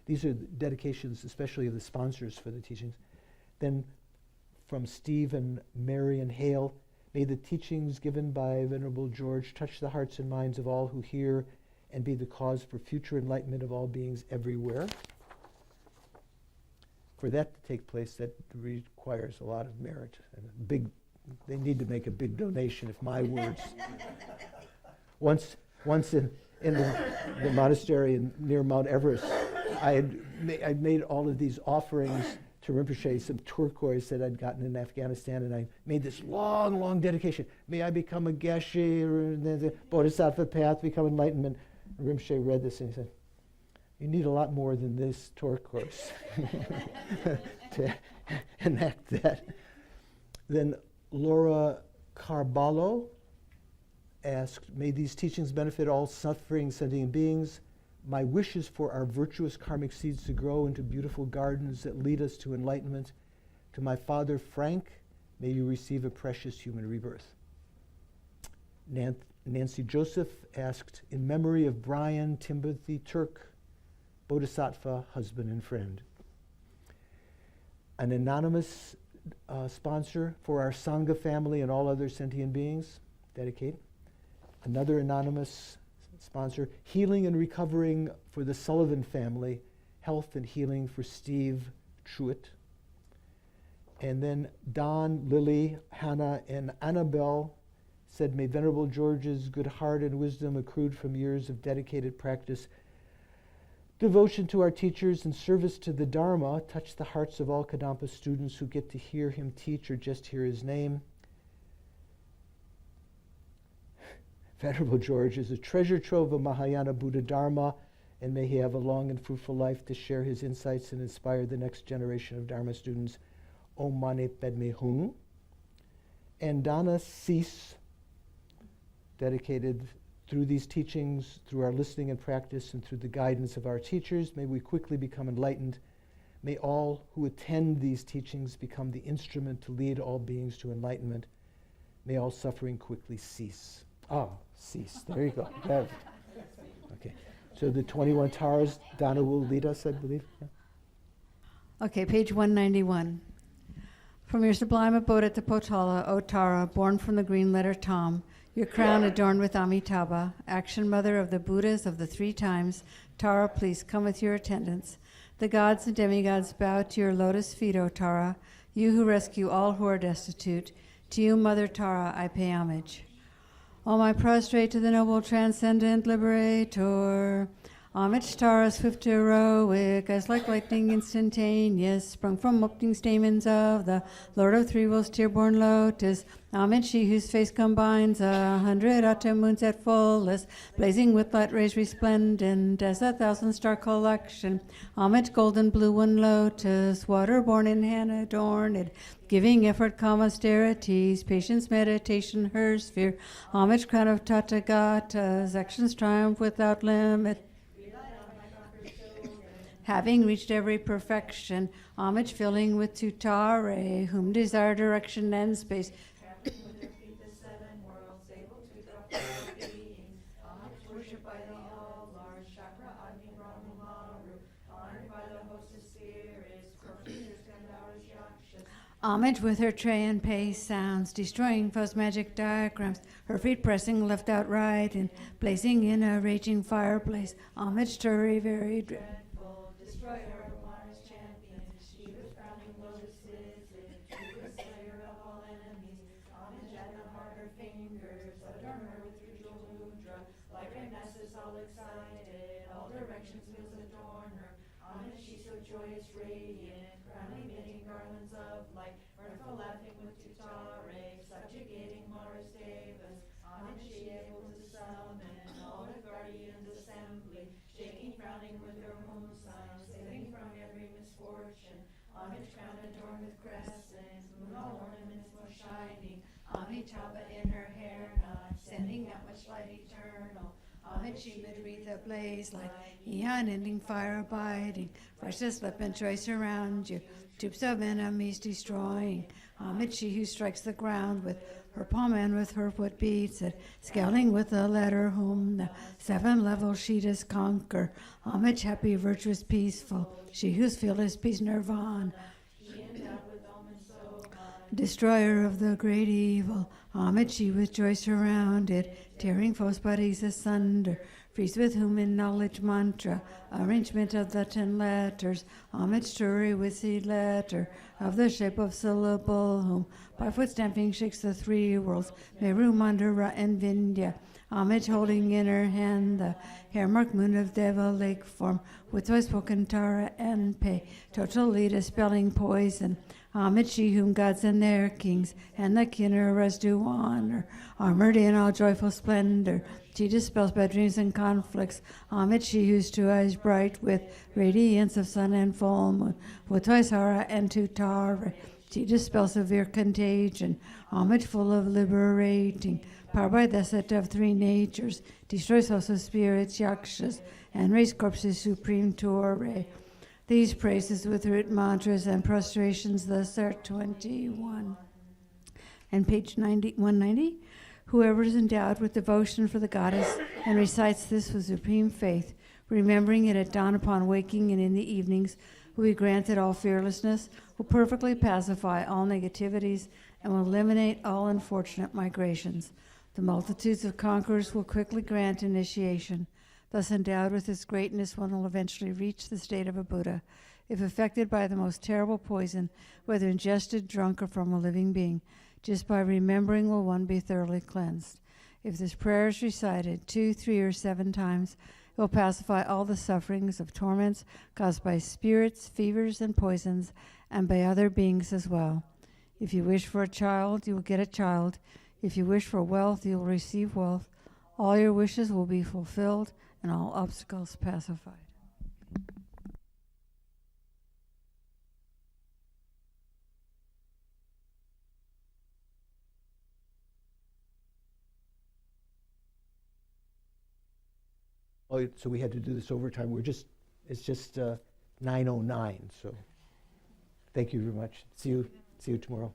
S3: These are the dedications, especially of the sponsors for the teachings. Then from Steve and Mary and Hale, may the teachings given by Venerable George touch the hearts and minds of all who hear and be the cause for future enlightenment of all beings everywhere. For that to take place, that requires a lot of merit and a big. They need to make a big donation if my words. Once in the monastery near Mount Everest, I made all of these offerings to Rinpoche, some turquoise that I'd gotten in Afghanistan, and I made this long dedication. May I become a geshe, or the Bodhisattva path, become enlightenment. And Rinpoche read this and he said, you need a lot more than this turquoise to enact that. Then Laura Carballo asked, may these teachings benefit all suffering sentient beings. My wish is for our virtuous karmic seeds to grow into beautiful gardens that lead us to enlightenment. To my father Frank, may you receive a precious human rebirth. Nancy Joseph asked, in memory of Brian Timothy Turk, Bodhisattva, husband and friend. An anonymous sponsor, for our Sangha family and all other sentient beings, dedicate. Another anonymous sponsor, healing and recovering for the Sullivan family, health and healing for Steve Truitt. And then Don, Lily, Hannah, and Annabelle said, may Venerable George's good heart and wisdom accrued from years of dedicated practice, devotion to our teachers and service to the Dharma touch the hearts of all Kadampa students who get to hear him teach or just hear his name. Venerable George is a treasure trove of Mahayana Buddha Dharma, and may he have a long and fruitful life to share his insights and inspire the next generation of Dharma students. Om Mani Padme Hum. And Dana Cease, dedicated through these teachings, through our listening and practice, and through the guidance of our teachers, may we quickly become enlightened. May all who attend these teachings become the instrument to lead all beings to enlightenment. May all suffering quickly cease. Cease. There you go. Okay. So the 21 Taras, Donna will lead us, I believe. Yeah.
S1: Okay, page 191. From your sublime abode at the Potala, O Tara, born from the green letter Tom, your crown adorned with Amitabha, action mother of the Buddhas of the 3 times, Tara, please come with your attendants. The gods and demigods bow to your lotus feet, O Tara, you who rescue all who are destitute. To you, Mother Tara, I pay homage. All my prostrate to the noble transcendent liberator. Homage Tara, swift heroic, as like lightning instantaneous, sprung from opening stamens of the Lord of Three Wills, tear-born lotus. Homage she whose face combines 100 autumn moons at fullest, blazing with light rays resplendent as 1,000-star collection. Homage golden blue one lotus, water-born in hand adorned, giving effort calm austerities, patience, meditation, her sphere. Homage crown of Jatakas, actions triumph without limit. Having reached every perfection, homage filling with tutare, whom desire direction and space. Homage with her tray and pace sounds, destroying foes' magic diagrams, her feet pressing left out right and blazing in a raging fireplace. Homage to her very dreadful, destroyer of Mars champions, she was crowning lotuses, she was slayer of all enemies. Homage at the heart her fingers, adorn her with ritual mudra, like Renessus all excited, all directions wheels adorn her. Homage she so joyous, radiant, crowning knitting garlands of light, mirthful laughing with tutare, subjugating Mars Devas. Homage she able to summon all the guardians assembly, shaking, frowning with her moon sign, saving from every misfortune. Homage crown adorned with crescents, moon all ornaments most shining. Homage Taba in her hair knot, sending out much light eternal. Homage she mid-wreath ablaze like eon ending fire abiding, freshest lip and choice around you, troops of enemies destroying. Homage she who strikes the ground with her palm and with her foot beats it, scaling with the letter whom the 7 levels she does conquer. Homage happy, virtuous, peaceful, she whose field is peace nirvana. Destroyer of the great evil, homage she with joy surrounded, tearing foes' bodies asunder, frees with whom in knowledge mantra, arrangement of the 10 letters. Homage to her with seed letter, of the shape of syllable, whom by foot stamping shakes the 3 worlds, Meru, Mandara, and Vindhya. Homage holding in her hand the hair-marked moon of Deva lake form, with voice spoken Tara and Pe, totally dispelling poison. Homage she whom gods and their kings and the kinnaras do honor, armored in all joyful splendor. She dispels bad dreams and conflicts. Homage she whose 2 eyes bright with radiance of sun and full moon, with Twaisara and Tutara. She dispels severe contagion. Homage full of liberating, powered by the set of 3 natures, destroys also spirits, yakshas, and raise corpses supreme Torre. These praises with root mantras and prostrations thus are 21. And page 190, whoever is endowed with devotion for the goddess and recites this with supreme faith, remembering it at dawn upon waking and in the evenings, will be granted all fearlessness, will perfectly pacify all negativities, and will eliminate all unfortunate migrations. The multitudes of conquerors will quickly grant initiation. Thus endowed with this greatness, one will eventually reach the state of a Buddha. If affected by the most terrible poison, whether ingested, drunk, or from a living being, just by remembering will one be thoroughly cleansed. If this prayer is recited 2, 3, or 7 times, it will pacify all the sufferings of torments caused by spirits, fevers, and poisons, and by other beings as well. If you wish for a child, you will get a child. If you wish for wealth, you will receive wealth. All your wishes will be fulfilled, and all obstacles pacified.
S3: Oh, so we had to do this overtime. It's just 9:09. So thank you very much. See you tomorrow.